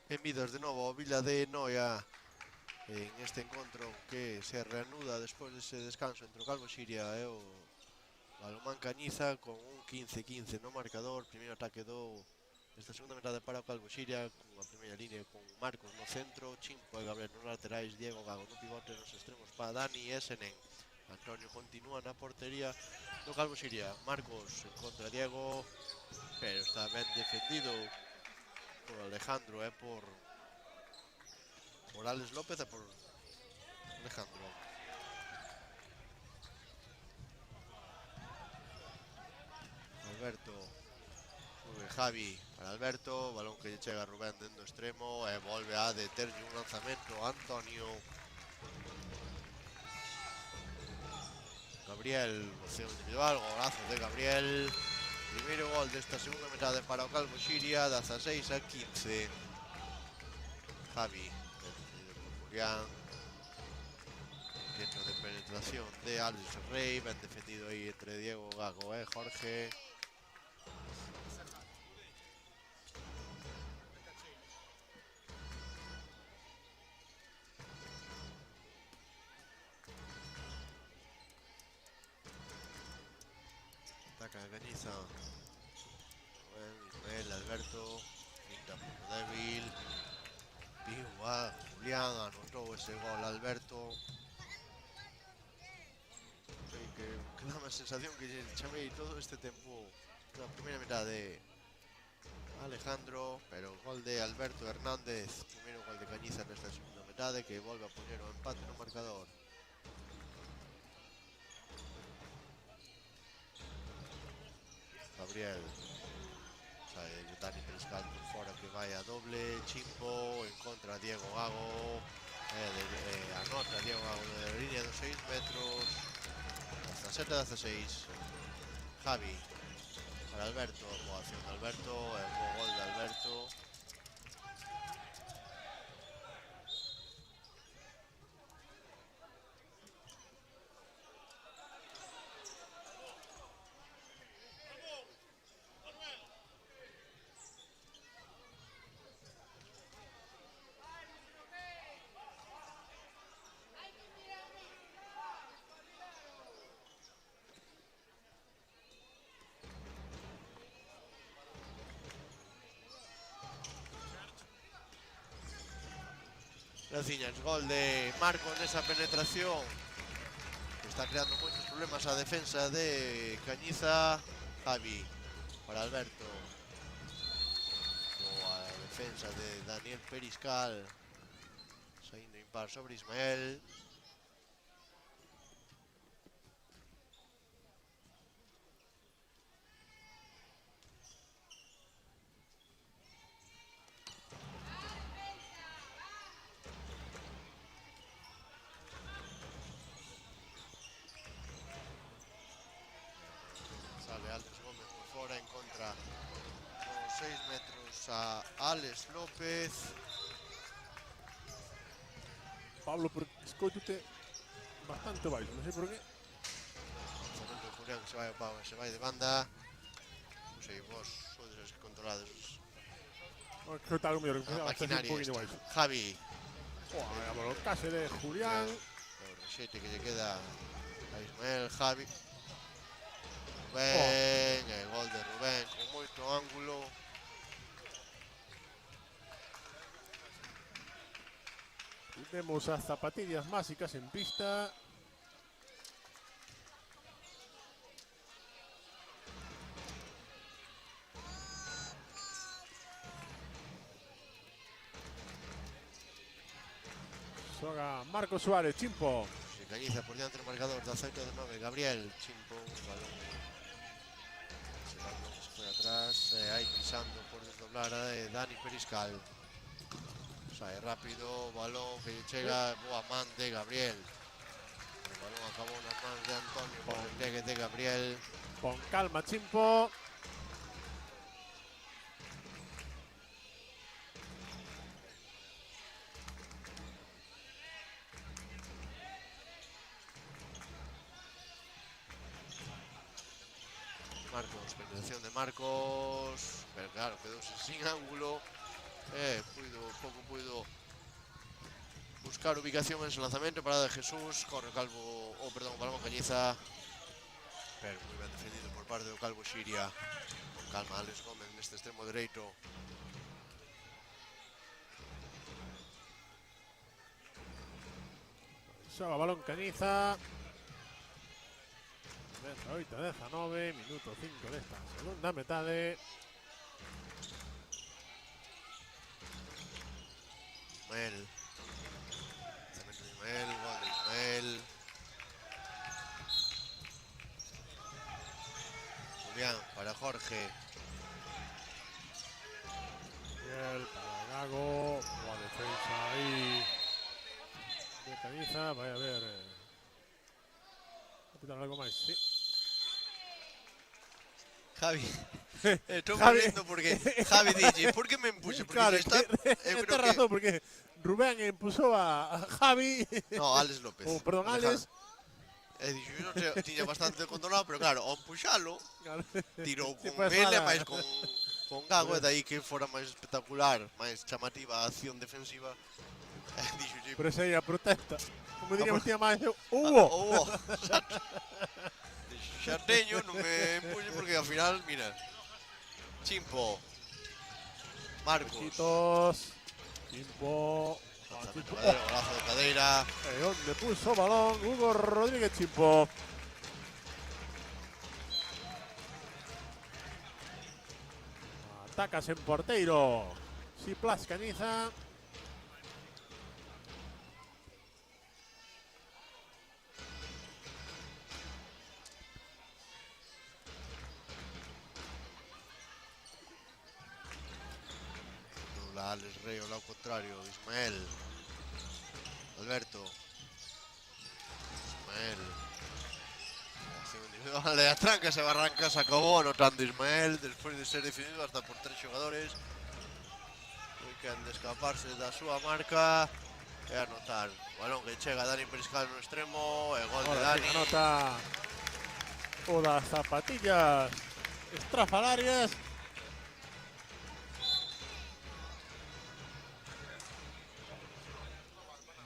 Benvidos de novo ao Vila de Noia en este encontro que se reanuda despois dese descanso entre o Calvo Xiria e o Balomán Cañiza con un 15-15 no marcador. Primeiro ataque desta segunda metade para o Calvo Xiria cunha primeira línea con Marcos no centro, Chimpo e Gabriel nos laterais, Diego Gago no pivote, nos extremos para Dani e Senén. Antonio continúa na portería do Calvo Xiria. Marcos en contra Diego, pero está ben defendido por Alejandro e por Alex López e por Alejandro. Alberto, sube Javi para Alberto, balón que lle chega a Rubén dentro do extremo e volve a deterlle un lanzamento Antonio. Gabriel, opción individual, golazo de Gabriel. Primeiro gol desta segunda metade para o Calvo Xiria, 16-15. Javi, defendido por Julián. Intento de penetración de Alex Rey, ben defendido aí entre Diego Gago e Jorge. Ataca a Cañiza. Ismael, Alberto, pinta punto débil. Igual, Julián anotou ese gol Alberto. Que dá unha sensación que lle chamei todo este tempo na primeira metade Alejandro, pero gol de Alberto Hernández, primeiro gol de Cañiza nesta segunda metade que volve a poñer o empate no marcador. Gabriel, sai Dani Periscal por fora que vai a doble, Chimpo en contra Diego Gago, anota Diego Gago de línea dos 6 metros, 17-16. Javi para Alberto, boa acción de Alberto, e bo gol de Alberto. Graciñas, gol de Marcos nesa penetración que está creando moitos problemas a defensa de Cañiza. Javi para Alberto, boa defensa de Daniel Periscal, saindo impar sobre Ismael. Sale Alex Gómez por fora, en contra con 6 metros a Alex López. Pablo, escóllute bastante baixo, non sei por qué. Lanzamento de Julián que se vai de banda. Non sei, vos sodes os que controlades Que tal o mellor, que a un maquinaria poquinho esta. baixo. Javi, A case de Julián. o rexete que lle queda a Ismael. Javi, Rubén, e gol de Rubén con moito ángulo. Vemos as zapatillas máxicas en pista. Xoga Marcos Suárez, Chimpo. Se Cañiza por diante do marcador, 18-9. Gabriel, Chimpo, balón. Se foi atrás, aí pisando por desdoblar a de Dani Periscal. Sae rápido, balón que chega, boa man de Gabriel. O balón acabou nas mans de Antonio por el despegue de Gabriel. Con calma, Chimpo. Marcos, penetración de Marcos, pero claro, quedouse sin ángulo. Puido buscar ubicación en ese lanzamiento. Parada de Jesús, corre Calvo, Balón Cañiza. Pero moi ben defendido por parte do Calvo Xiria. Con calma Alex Gómez neste extremo dereito. Xoga Balón Cañiza. 18-19, minuto 5 desta segunda metade. Ismael. Lanzamento de Ismael, gol de Ismael. Julián para Jorge. Bien, para Gago. Boa defensa aí de Cañiza. Vai a ver. ¿Capitan algo máis? Sí. Javi. Estou Javi. rindo porque Javi dice, ¿por qué me empuxe? Porque Claro, está, tens razón, porque Rubén empuzou a Javi. No, Alex López. Perdón, Alex. E dixo, eu non tiña bastante controlado, pero claro, ao empuxalo, tirou Sí, con pues, ele, nada. máis con Gago, e dai que fora máis espectacular, máis chamativa a acción defensiva. E dixo, Pero esa aí a protesta. Como diríamos, tía máis. Hugo! Hugo, dixo, xa teño, non me empuxe, porque ao final, mira, Chimpo, Marcos, Chitos. Chimpo. lanzamento de cadeira, golazo de cadeira. Onde puso o balón Hugo Rodríguez Chimpo. Atacas en porteiro. Si Plas Cañiza. La Alex Rey ao lado contrario, Ismael, Alberto, Ismael, acción individual de Atranca, se barranca, se acabou anotando Ismael, despois de ser definido hasta por 3 xogadores. Moi quen de escaparse da súa marca e anotar. Balón que chega Dani Periscal no extremo, e gol de Ahora sí Dani. anota o das zapatillas estrafalarias.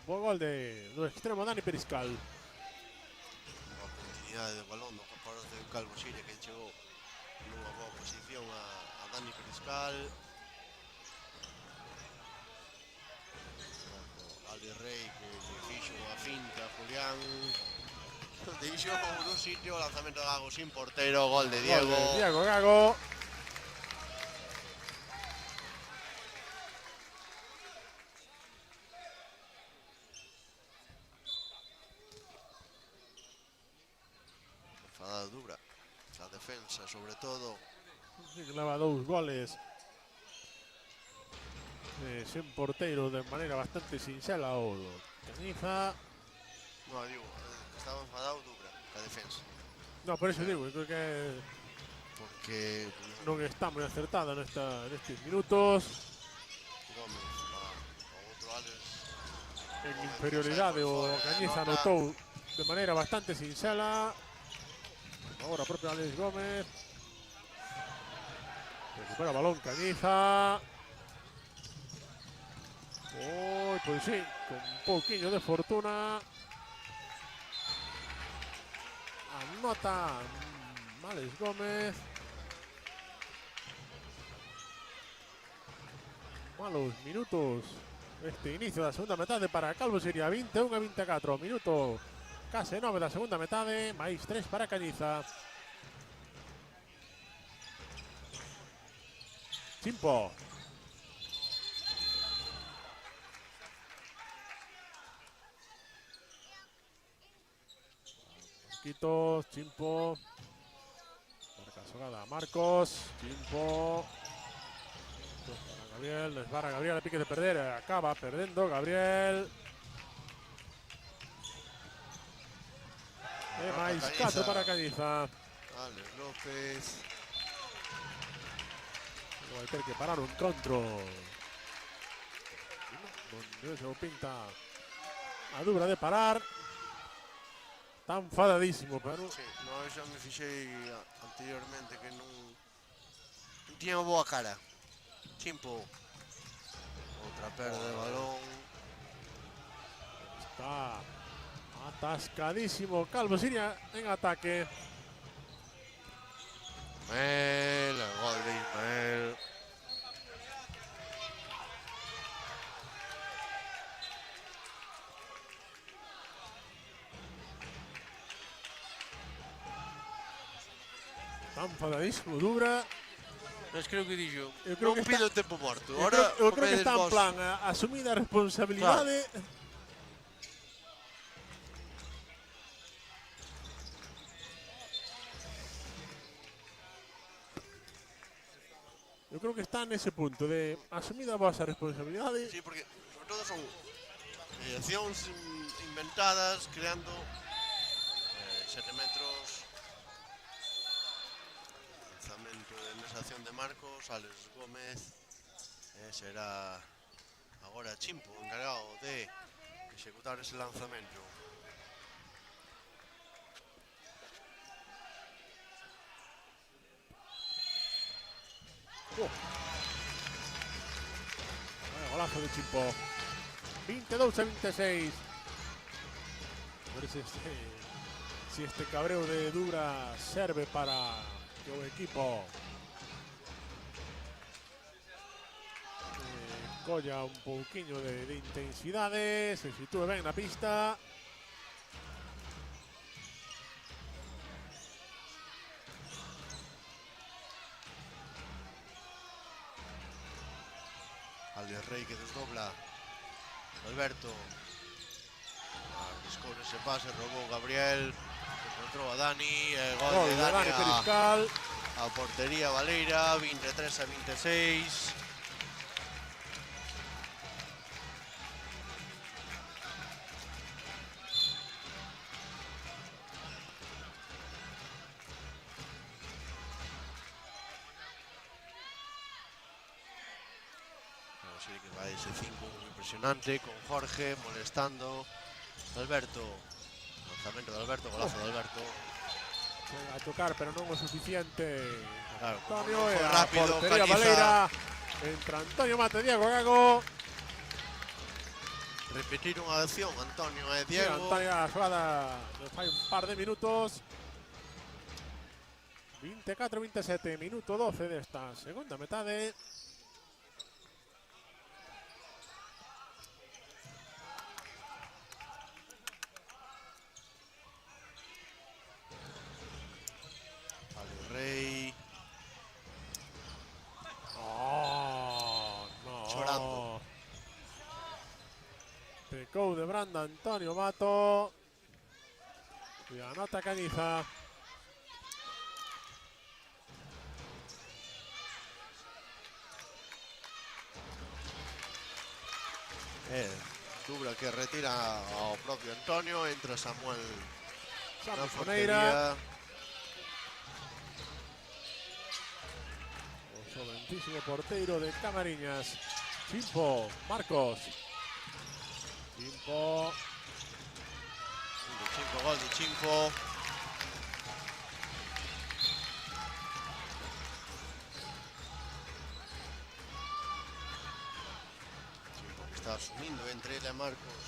Bo gol do extremo Dani Periscal. Boa continuidade de balón do comparador de Calvo Xiria, que chegou nunha boa posición a Dani Periscal. Ali Rey, que lle fixo a finta a Julián. Deixou nun sitio, lanzamento de Gago sin portero, gol de Diego. Gol de Diego Gago. Enfadada dura, a defensa sobre todo. Sí, que leva 2 goles sen porteiro de maneira bastante sinxela o Cañiza. No, digo, estaba enfadado dura, a defensa. No, por eso digo, creo que Porque non está moi acertada nestes minutos. Gómez, o outro Alex, En inferioridade o Cañiza anotou de maneira bastante sinxela. Agora o propio Alex Gómez. Recupera o balón Cañiza. Pois sí, con un pouquiño de fortuna. Anota Alex Gómez. Malos minutos este inicio da segunda metade para Calvo Xiria. 21-24, minuto case 9 da segunda metade, máis 3 para Cañiza. Chimpo. Marquitos, Chimpo. Marca xogada Marcos, Chimpo. Para Gabriel, desbarra Gabriel, a pique de perder, acaba perdendo Gabriel. E máis 4 para Cañiza. Alex López. Vai ter que parar un encontro. Donde se o pinta a dubra de parar. Está enfadadísimo, pero Sí, no, xa me fixei anteriormente que non tiña boa cara. Chimpo. Outra perda de balón. Está atascadísimo Calvo Siria en ataque. Ismael, el gol de Ismael. Está enfadadísimo Dubra. Mas creo que dixo, Eu creo non que pido tempo morto. Eu Ahora creo que comedes está en vos. plan asumida a responsabilidade. Eu creo que está nese punto de asumida a vosa responsabilidade. Sí, porque sobre todo son accións inventadas, creando 7 metros. Lanzamento nesa acción de Marcos, Alex Gómez. Será agora Chimpo encargado de executar ese lanzamento. Golazo de Chimpo. 22-26. A ver si este cabreo de Dubra serve para que o equipo colla un pouquiño de intensidade, se sitúe ben na pista. Alex Rey que desdobla. Alberto. Arriscou ese pase, robou Gabriel. Encontrou a Dani. Gol de Dani Periscal. a portería Valeira. 23-26. Sí, que va ese 5 impresionante con Jorge molestando. Alberto. Lanzamento de Alberto, golazo de Alberto. A tocar, pero non o suficiente. Claro, Antonio como non e foi a rápido, portería Cañiza. Valeira. Entra Antonio Mate, Diego Gago. Repetiron a acción Antonio e Sí, Diego. Antonio a xogada fai un par de minutos. 24-27, minuto 12 desta segunda metade. Alex Rey. Oh, no. Chorando. Pecou de Branda Antonio Mato. E anota Cañiza. Dubra que retira ao propio Antonio. Entra Samuel na Samuel portería. Foneira. O solentísimo porteiro de Camariñas. Chimpo, Marcos. Chimpo. Gol de Chimpo. Chimpo que está asumindo entre ele e Marcos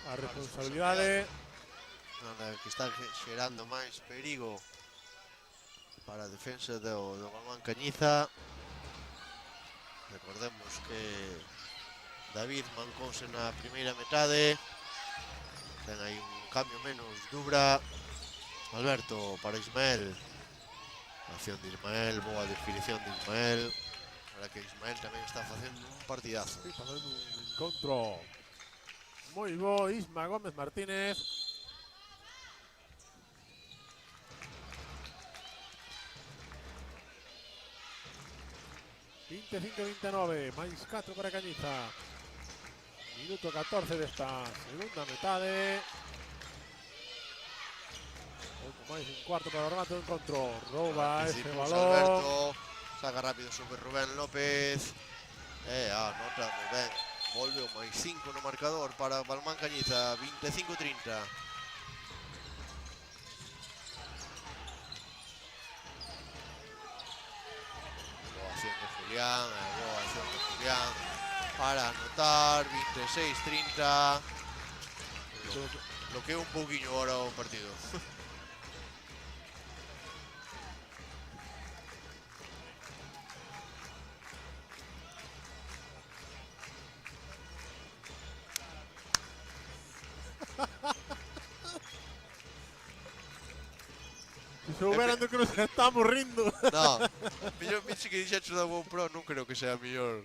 A responsabilidade. nada, que está xerando máis perigo para a defensa do Balmán Cañiza. Recordemos que David mancouse na primeira metade. Ten aí un cambio menos Dubra. Alberto para Ismael. Acción de Ismael, boa definición de Ismael. Ahora que Ismael tamén está facendo un partidazo. Sí, facendo un encontro moi bo. Isma Gómez Martínez. ...25-29, máis 4 para Cañiza. Minuto 14 desta segunda metade. Pouco máis un cuarto para o remate do encontro. Rouba ese Anticipos balón. Alberto, saca rápido sobre Rubén López. Anota Rubén. Volve o máis 5 no marcador para Balmán Cañiza, 25-30. Boa acción de Julián, boa acción de Julián. para anotar, 26-30. Lo que é un pouquiño ahora o partido. Si souberan do que nos estamos rindo. No, mellor bicho que dixecho da GoPro non creo que sea mellor.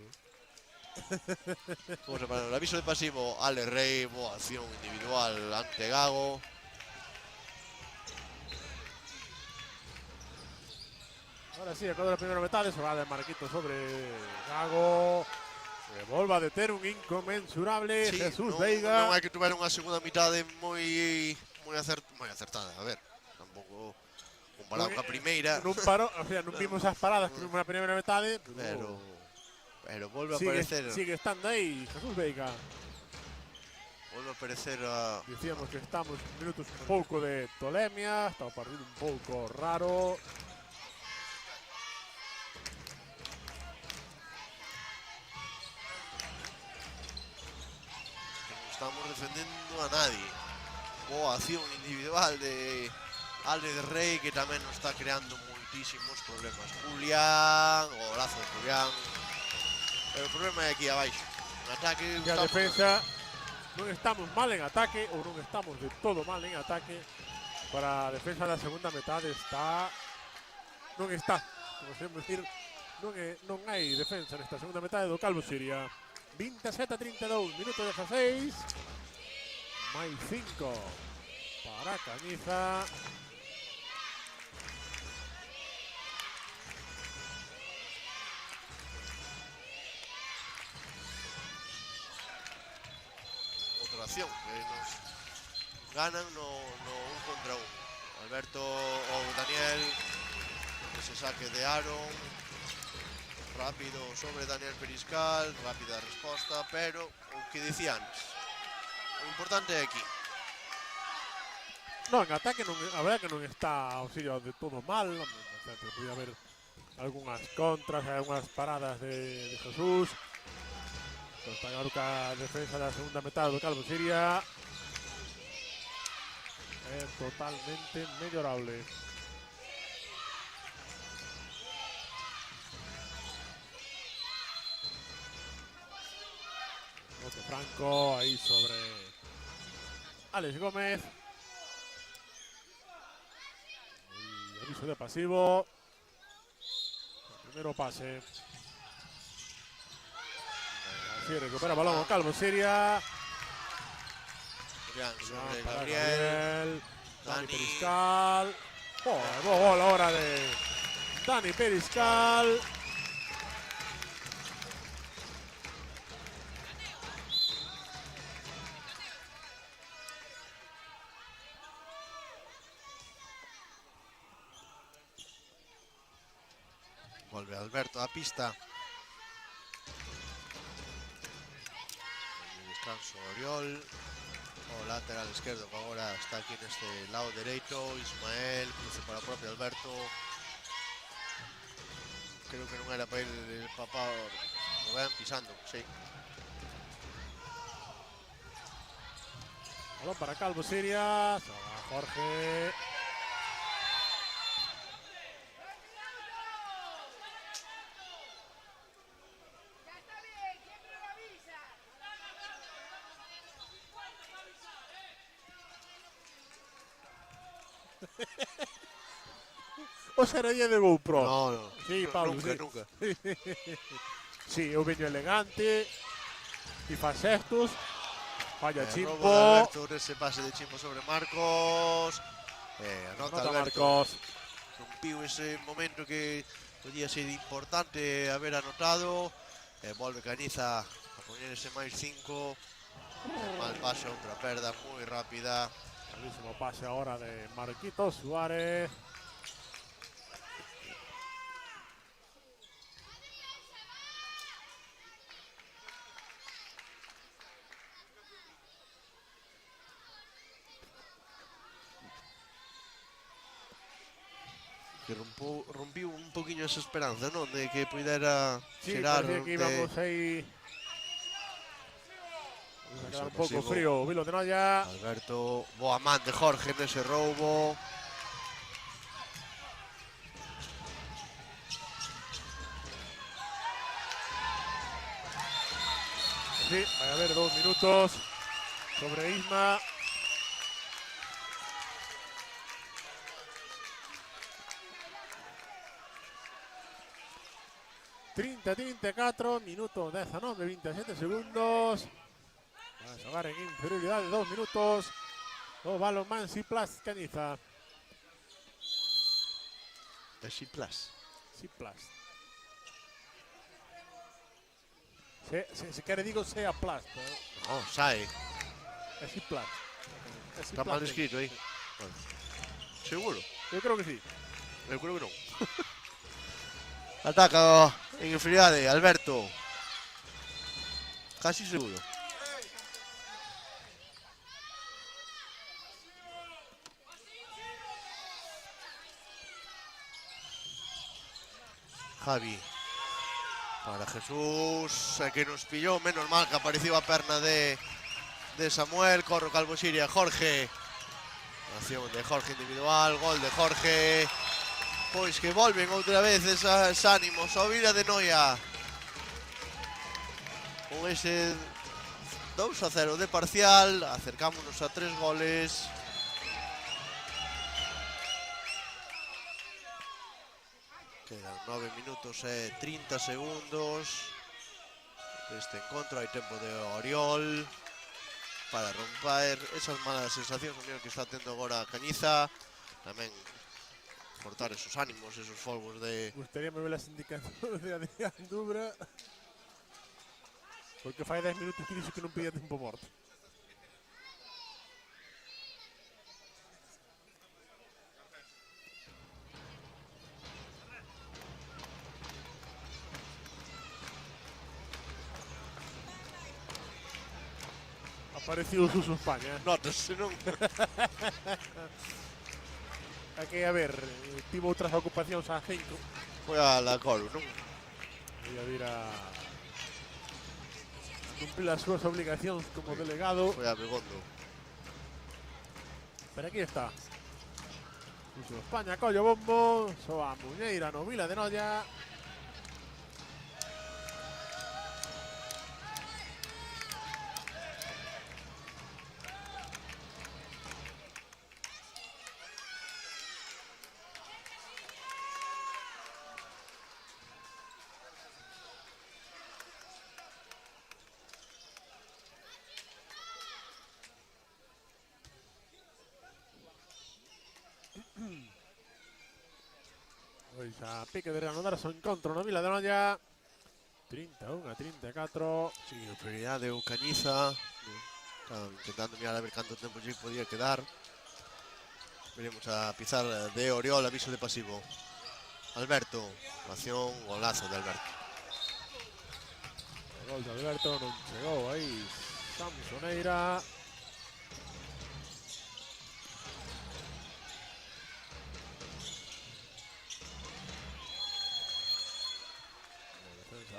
Vamos a parar el aviso de pasivo. Ale Rey, boa acción individual ante Gago. Ahora sí, acaba la primera metade, se va de Marquito sobre Gago. Que volva a deter un inconmensurable Sí, Jesús non Veiga. hai que tuver unha segunda mitade moi acertada. A ver, tampouco comparado coa primeira, Non parou, o sea, non vimos as paradas que vimos na primeira metade, pero volve a aparecer, sigue estando aí Jesús Veiga. Dicíamos que estamos en minutos un pouco de tolemia, está o partido un pouco raro. non estamos defendendo a nadie. Boa acción individual de Ale de Rey, que tamén nos está creando moitísimos problemas. Julián, golazo de Julián. Pero o problema é aquí abaixo. No ataque E a defensa, non estamos mal en ataque, ou non estamos de todo mal en ataque. Para a defensa da segunda metade non está, como sempre decir, non hai defensa nesta segunda metade do Calvo Siria. 27-32, minuto 16. Máis 5 para Cañiza. Outra acción que nos ganan no 1 contra 1. Alberto ou Daniel, ese saque de Aaron, rápido sobre Daniel Periscal, rápida resposta, pero o que dicía antes, o importante é aquí. No, en ataque a verdad que non está o sitio de todo mal. Podía haber algunhas contras, algunhas paradas de Jesús. Pero está claro que a defensa da segunda metade do Calvo Siria é totalmente mellorable. Otro Franco ahí sobre Alex Gómez. Y aviso de pasivo. El primero pase. Así recupera balón Calvo Siria. Julián sobre Para Gabriel. Dani Dani. Periscal. Gol ahora de Dani Periscal. Volve Alberto a pista. Descanso Oriol. O lateral esquerdo que agora está aquí neste lado dereito. Ismael, cruce para o propio Alberto. Creo que non era para el papá o ven pisando, sí. Balón para Calvo Siria. Se va Jorge. O sería de GoPro? No. Sí, Pablo, Nunca. Sí, eu veño elegante. E fa xestos. Falla Robo de Chimpo. Alberto, ese pase de Chimpo sobre Marcos. Anota Alberto. Marcos. Rompiu ese momento que podía ser importante haber anotado. Volve Cañiza a poner ese máis 5. Mal pase, outra perda moi rápida. Buenísimo pase ahora de Marquitos Suárez. Que rompiu un poquinho esa esperanza, non? De que pudera Sí, xerar parecía que íbamos aí Va a quedar un pouco frío o Vilo de Noia. Alberto, boa man de Jorge nese roubo. Sí, vai haber 2 minutos sobre Isma. ...30-34, minuto 19, 27 segundos. Va a xogar en inferioridade de 2 minutos. O Balonmán Ciplas Cañiza. Ciplas. Ciplas. Se quere digo sea Plus. No, sae. É Ciplas. Está mal escrito aí. Bueno. Seguro? Eu creo que sí. Eu creo que non. Ataca en inferioridade, Alberto. Casi seguro. Javi. Para Jesús, que nos pilló, menos mal que apareció a perna de Samuel. Corro Calvo Siria, Jorge. Acción de Jorge individual, gol de Jorge. Pois que volven outra vez esos ánimos ao Vila de Noia. Con ese 2-0 de parcial, acercámonos a 3 goles. Quedan 9 minutos e 30 segundos deste encontro. Hai tempo de Oriol para romper esas malas sensacións que está tendo agora a Cañiza. Tamén cortar esos ánimos, esos folgos de... Gustaría ver las indicaciones de Adrián Dubra. Porque fai 10 minutos que dixo que non pedía tempo morto. Aparecido o Suso España. Notase, non? Hai que, a ver, tivo outras ocupacións a 5. Foi a la Colu, non? Ia vir a cumplir as súas obligacións como delegado. Foi a Begondo. Pero aquí está. Suso España colle o bombo. Soa Muñeira no Vila de Noia. Pois a pique de reanudar o encontro no Vila de Noia. 31-34. Sí, en prioridade o Cañiza. Estaba intentando mirar a ver canto tempo lle podía quedar. Veremos a pisar de Oriol, aviso de pasivo. Alberto, acción, golazo de Alberto. O gol de Alberto non chegou aí Samsoneira.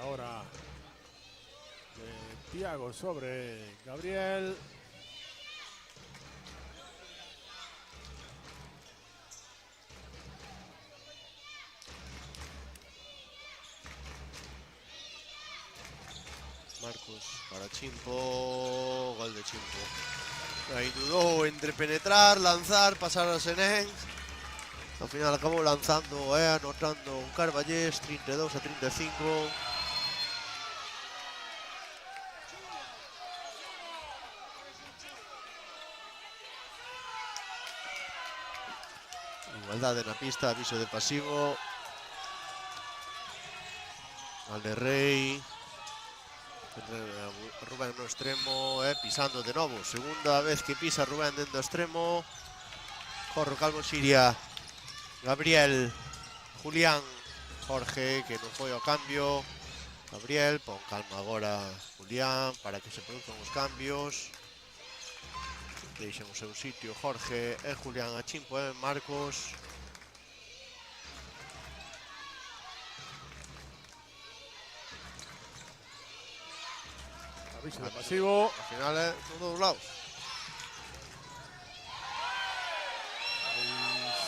Ahora de Thiago sobre Gabriel. Marcos para Chimpo, gol de Chimpo. Aí dudou entre penetrar, lanzar, pasar a Senén. Ao final acabou lanzando e anotando un Carballés, 32-35. Igualdade na pista, aviso de pasivo. Valderrey. Rubén no extremo, pisando de novo. Segunda vez que pisa Rubén dentro do extremo. Corro Calvo Siria. Gabriel. Julián. Jorge, que non foi ao cambio. Gabriel, pon calma agora Julián para que se produzcan os cambios. Deixen o seu sitio Jorge e Julián a Chimpo e Marcos. Aviso de pasivo. Al final é por todos lados.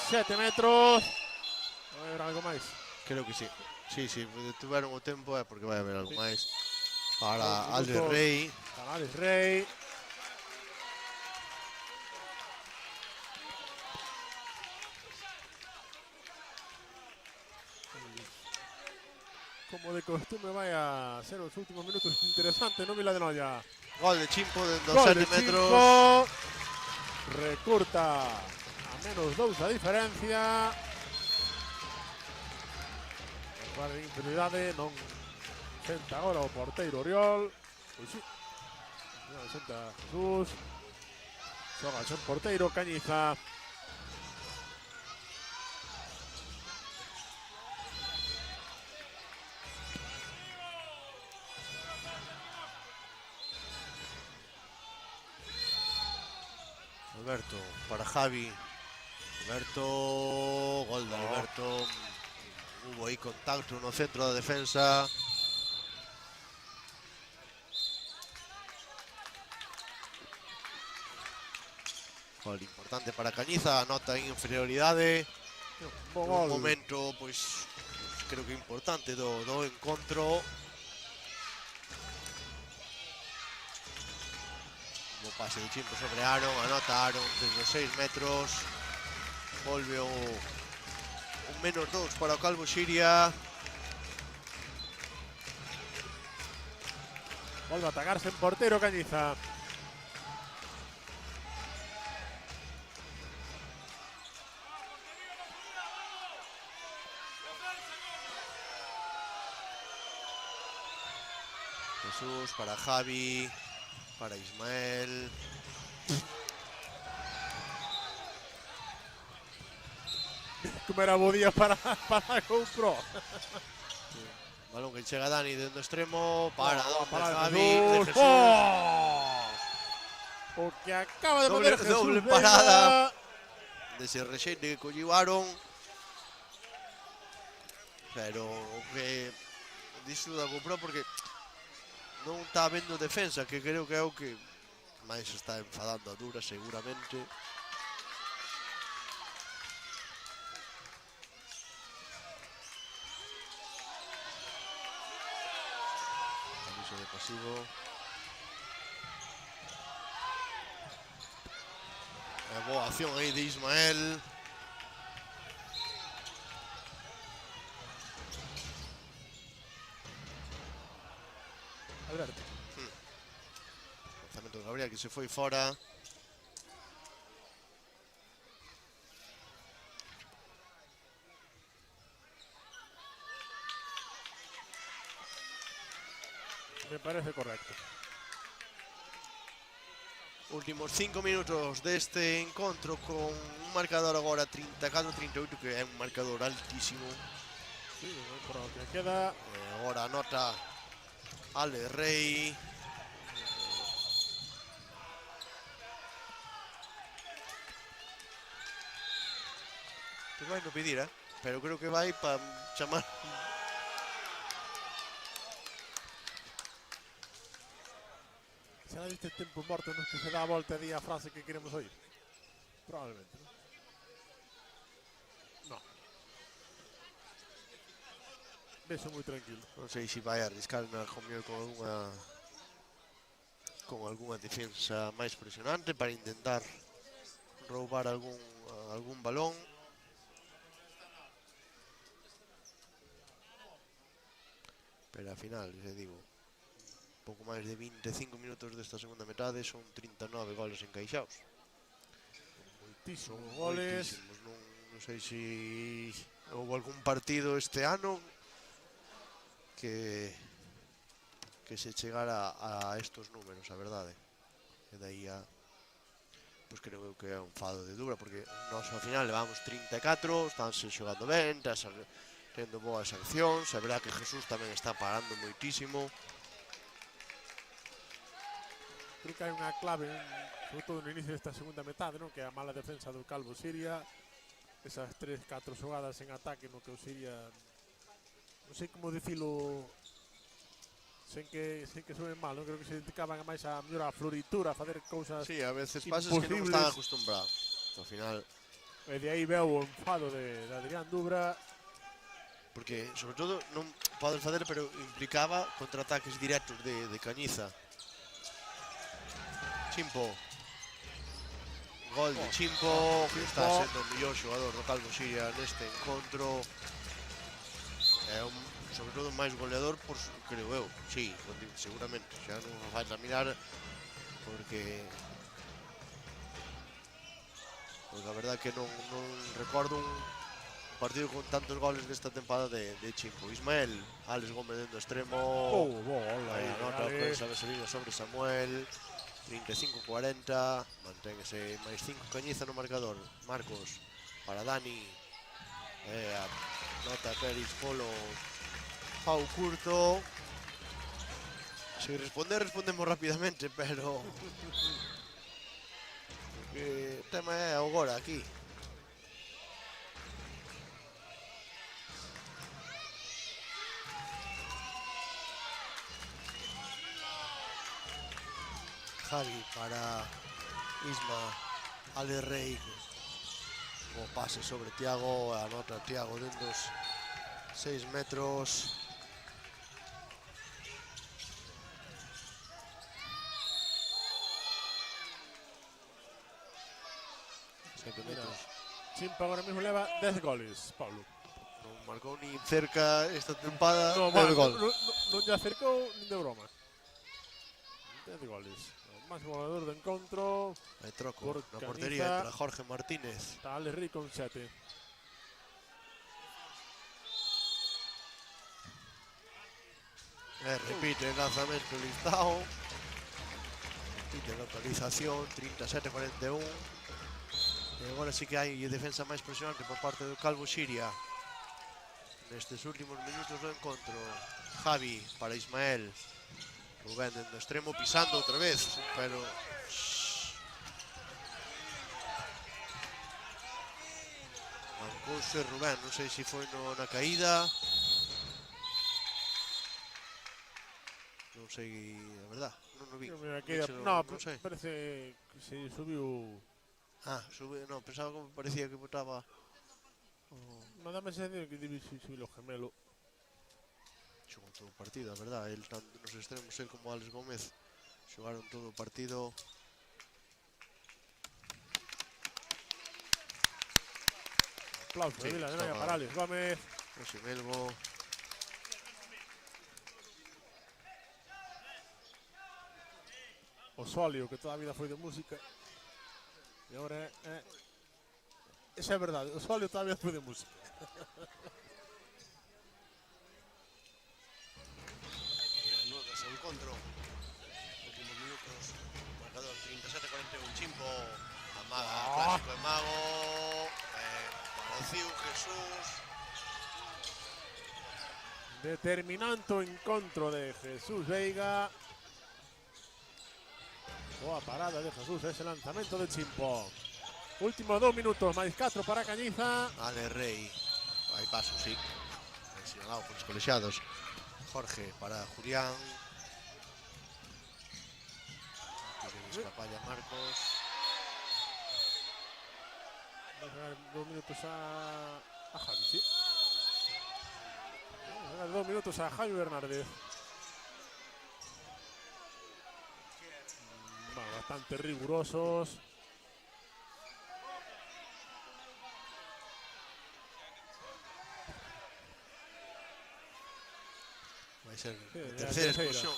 7 metros. Vai haber algo máis. Creo que sí. Sí, detuveron o tempo é porque vai haber algo máis. Para 2 Alex minutos. Rey. Para Alex Rey. Como de costumbre vai a ser os últimos minutos interesantes, non, Vila de Noia? Gol de Chimpo de Gol 7 de metros. Chimpo. Recurta a menos 2 a diferencia. Vale, de inferioridade, non senta agora o porteiro Oriol. Pois sí, non senta Jesús. Xoga sen porteiro Cañiza. Alberto para Javi. Alberto, gol de Alberto. Hubo aí contacto no centro da defensa. Gol importante para Cañiza, anota en inferioridade. Bo Un gol. momento, pois, creo que importante do encontro. O pase de Chimpo sobre Aaron, anota Aaron desde os 6 metros. Volve o un menos 2 para o Calvo Xiria. Volve a atacarse en porteiro Cañiza. Jesús para Javi, para Ismael. Como era bo día para GoPro. Balón que chega Dani dentro do extremo. Para Oh, donde para Javi, de Jesús. ¡Oh! O que acaba de Doble- poner Jesús doble Veiga. parada. Dese rexeite que colliu Aaron. Pero o que disto da GoPro porque non está vendo defensa, que creo que é o que máis está enfadando a Dura seguramente. Aviso de pasivo. Boa acción aí de Ismael. Alberto. Lanzamento de Gabriel que se foi fora. Me parece correcto. Últimos 5 minutos deste encontro con un marcador agora 34-38 que é un marcador altísimo. Sí, por lo que queda. Agora anota Ale Rey. Que vai no pedir, pero creo que vai para chamar. Será este tempo morto nos que se dá a volta e di a frase que queremos oír? Probablemente, ¿no? No. Beso moi tranquilo. Non sei se vai arriscar na comió con algunha defensa máis presionante para intentar roubar algún balón. Pero ao final, se digo, pouco máis de 25 minutos desta segunda metade son 39 goles encaixados. Moitísimos goles. Moitísimos. Non sei se houve algún partido este ano que se chegara a estos números, a verdade. E dai a pois creo que é un fado de Dura porque nós ao final levamos 34, estánse xogando ben, tendo boas accións, é verdad que Jesús tamén está parando moitísimo. Creo que hai unha clave, sobre todo no inicio desta segunda metade, ¿no? Que é a mala defensa do Calvo Xiria. Esas 3-4 xogadas en ataque no que o Xiria, non sei como dicilo sen que suben mal, non creo que se dedicaban a máis a mellorar a floritura, a facer cousas. Sí, a veces pasa que non están acostumbrados. Ao final, E de aí veo o enfado de Adrián Dubra. porque, sobre todo, non podes facer, pero implicaba contraataques directos de Cañiza. Chimpo. Gol de Chimpo, que está sendo o mellor xogador do Calvo Siria neste encontro. É sobre todo máis goleador, creo eu. Sí, seguramente. Xa non o vais a mirar, porque a verdad que non recordo un partido con tantos goles nesta tempada de Chimpo. Ismael, Alex Gómez dentro extremo. Aí nota a Vaselina sobre Samuel. 35-40, manténse máis 5 Cañiza no marcador. Marcos para Dani, nota Peris polo pau curto. Se respondemos rapidamente, pero o tema é agora aquí. Javi para Isma, Ale Rey, o pase sobre Tiago, anota Tiago dentro dos 6 metros. Chimpo agora mesmo leva 10 goles, Pablo. Non marcou ni cerca esta tempada No, 10 gol. Non lle acercou nin de broma. 10 goles. O máis goleador do encontro. Hai troco por na Cañiza. portería entre Jorge Martínez. Está Alex Rey con 7. Repite el lanzamento listado. Repite localización, 37-41. E agora sí que hai defensa máis presionante por parte do Calvo Siria. Nestes últimos minutos do encontro. Javi para Ismael. Rubén dentro extremo, pisando outra vez, pero mancouse Rubén, non sei se foi na caída. Non sei, a verdad, non o vi. No, parece que se subiu. Non, pensaba que parecía que botaba. Non dame sensación que debe subir o gemelo. Xogou todo o partido, a verdad, el tanto nos extremos, el como Alex Gómez xogaron todo o partido. Aplauso de Vila de Noia para Alex Gómez. Ese Melgo. O Solio, que toda a vida foi de música. E agora é... Esa é verdade, o Solio toda a vida foi de música. Se encontro. Últimos minutos. Marcador 37-41. Chimpo. Amaga. Clásico de Mago. Conociu Jesús. Determinante o encontro de Jesús Veiga. Boa parada de Jesús, ese lanzamento de Chimpo. Últimos 2 minutos, máis 4 para Cañiza. Ale Rey. Hai paso, sí. Señalado por os colexiados. Jorge para Julián. Escapalla Marcos. 2 minutos a Javi, sí. 2 minutos a Javi Bernárdez. Bastante rigurosos. Vai ser a terceira explosión.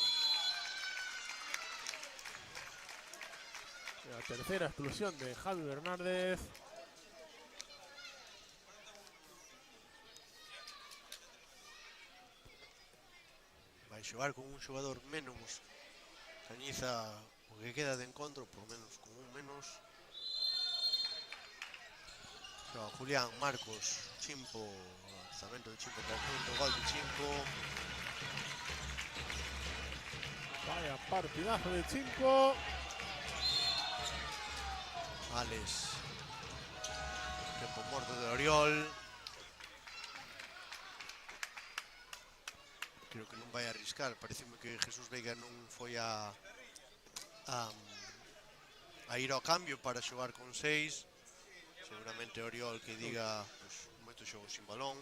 La tercera explosión de Javi Bernárdez. Vai xogar con un xogador menos. Cañiza, o que queda de encontro, por lo menos con un menos. Xoga Julián, Marcos, Chimpo, lanzamento de Chimpo conjunto, gol de Chimpo. Vaya partidazo de Chimpo. Alex. Tempo morto de Oriol. creo que non vai arriscar. Pareceme que Jesús Veiga non foi a ir ao cambio para xogar con 6. Seguramente Oriol que diga pues, moito xogo sin balón.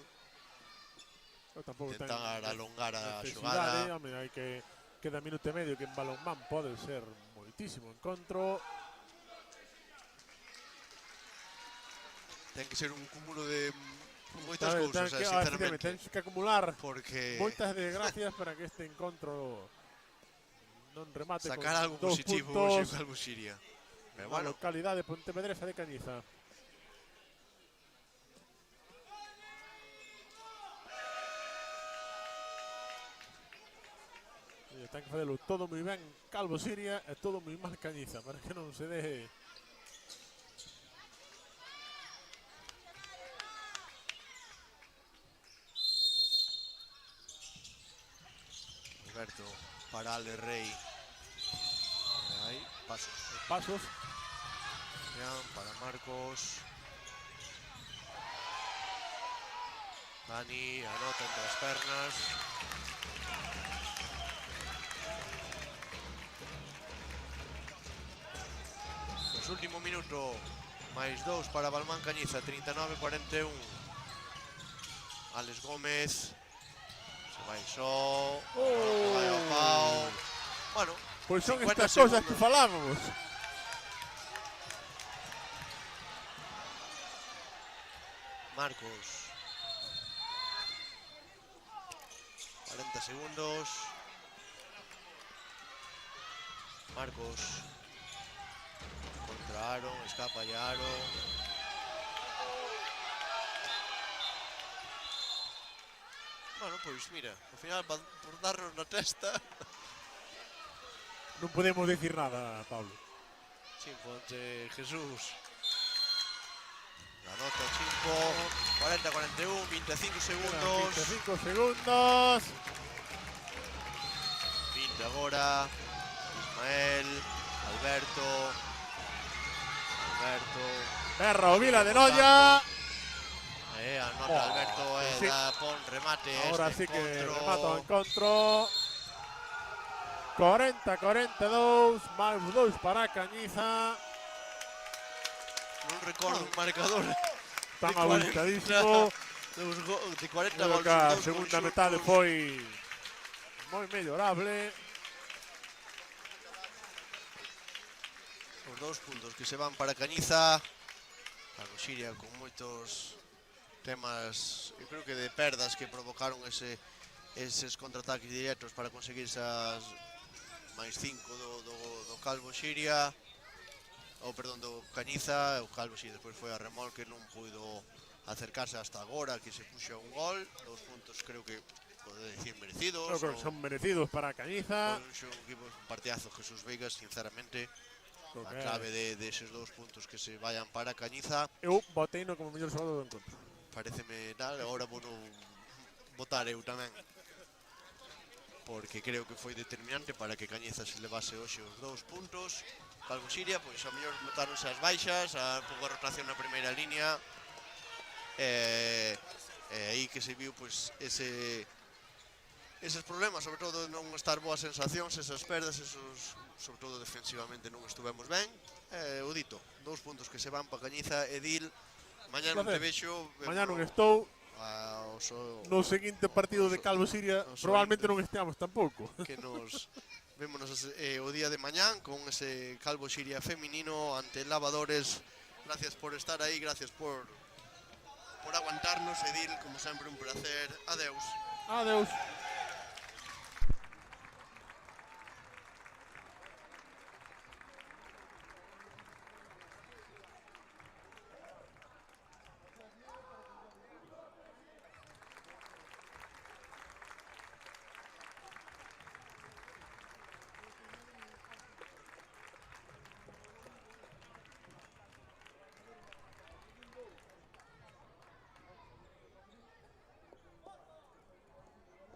Intentar alongar a xogada. Home, hai que queda minuto e medio que en balonmán pode ser moitísimo encontro. Ten que ser un cúmulo de moitas cousas, sinceramente. Tens que acumular porque moitas desgracias para que este encontro non remate sacar algo con 2 positivo puntos. hoxe Calvo Siria. Pero Na bueno, localidade de Pontevedresa de Cañiza. Ten que facelo todo moi ben Calvo Siria e todo moi mal Cañiza para que non se dé. Alberto para Ale Rey. Aí, pasos. Bien, para Marcos. Dani anota entre as pernas. Pues último minuto, máis 2 para Balmán Cañiza, 39-41. Alex Gómez. Se vai só. Vai ao pau. Bueno, pois son 50 estas segundos. cosas que falábamos. Marcos. 40 segundos. Marcos. Contra Aaron, escapa ya Aaron. Bueno, pois mira, ao final por darnos na testa. Non podemos decir nada, Pablo. Chimpo ante Jesús. Anota Chimpo. 40-41, 25 segundos. 25 segundos. 20 agora. Ismael. Alberto. Berra o Vila de Noia. Anota Alberto sí. Da pon remate. Ahora este sí que encontro. remata o encontro. 40-42, máis 2 para Cañiza. Non recordo un marcador Tan abultadísimo. de 40 Creo gols. que a segunda metade foi moi mellorable. Os 2 puntos que se van para Cañiza. Calvo Siria con moitos temas, eu creo que de perdas que provocaron eses contraataques directos para conseguir esas máis 5 do Calvo Siria. Perdón, do Cañiza. O Calvo Siria despois foi a remolque, non puido acercarse hasta agora que se puxo un gol. 2 puntos creo que pode decir merecidos. Creo que son merecidos para Cañiza. Foi un partidazo. Jesús Veigas, sinceramente, a clave de eses 2 puntos que se vayan para Cañiza. Eu boteino como mellor xogador do encontro. Pareceme tal, agora vou votar eu tamén. Porque creo que foi determinante para que Cañiza se levase hoxe os 2 puntos. Calvo Siria, pois a mellor notaronse as baixas, a pouca rotación na primeira línea. Aí que se viu pois eses problemas, sobre todo non estar boas sensacións, esas perdas, sobre todo defensivamente non estuvemos ben. O dito, 2 puntos que se van para Cañiza. Edil, mañá non te vexo. Mañá non estou. No seguinte partido de Calvo Siria probablemente non esteamos tampouco. Que nos vémonos o día de mañán con ese Calvo Siria feminino ante Lavadores. Gracias por estar aí, gracias por aguantarnos, Edil, como sempre un placer. Adeus. Adeus.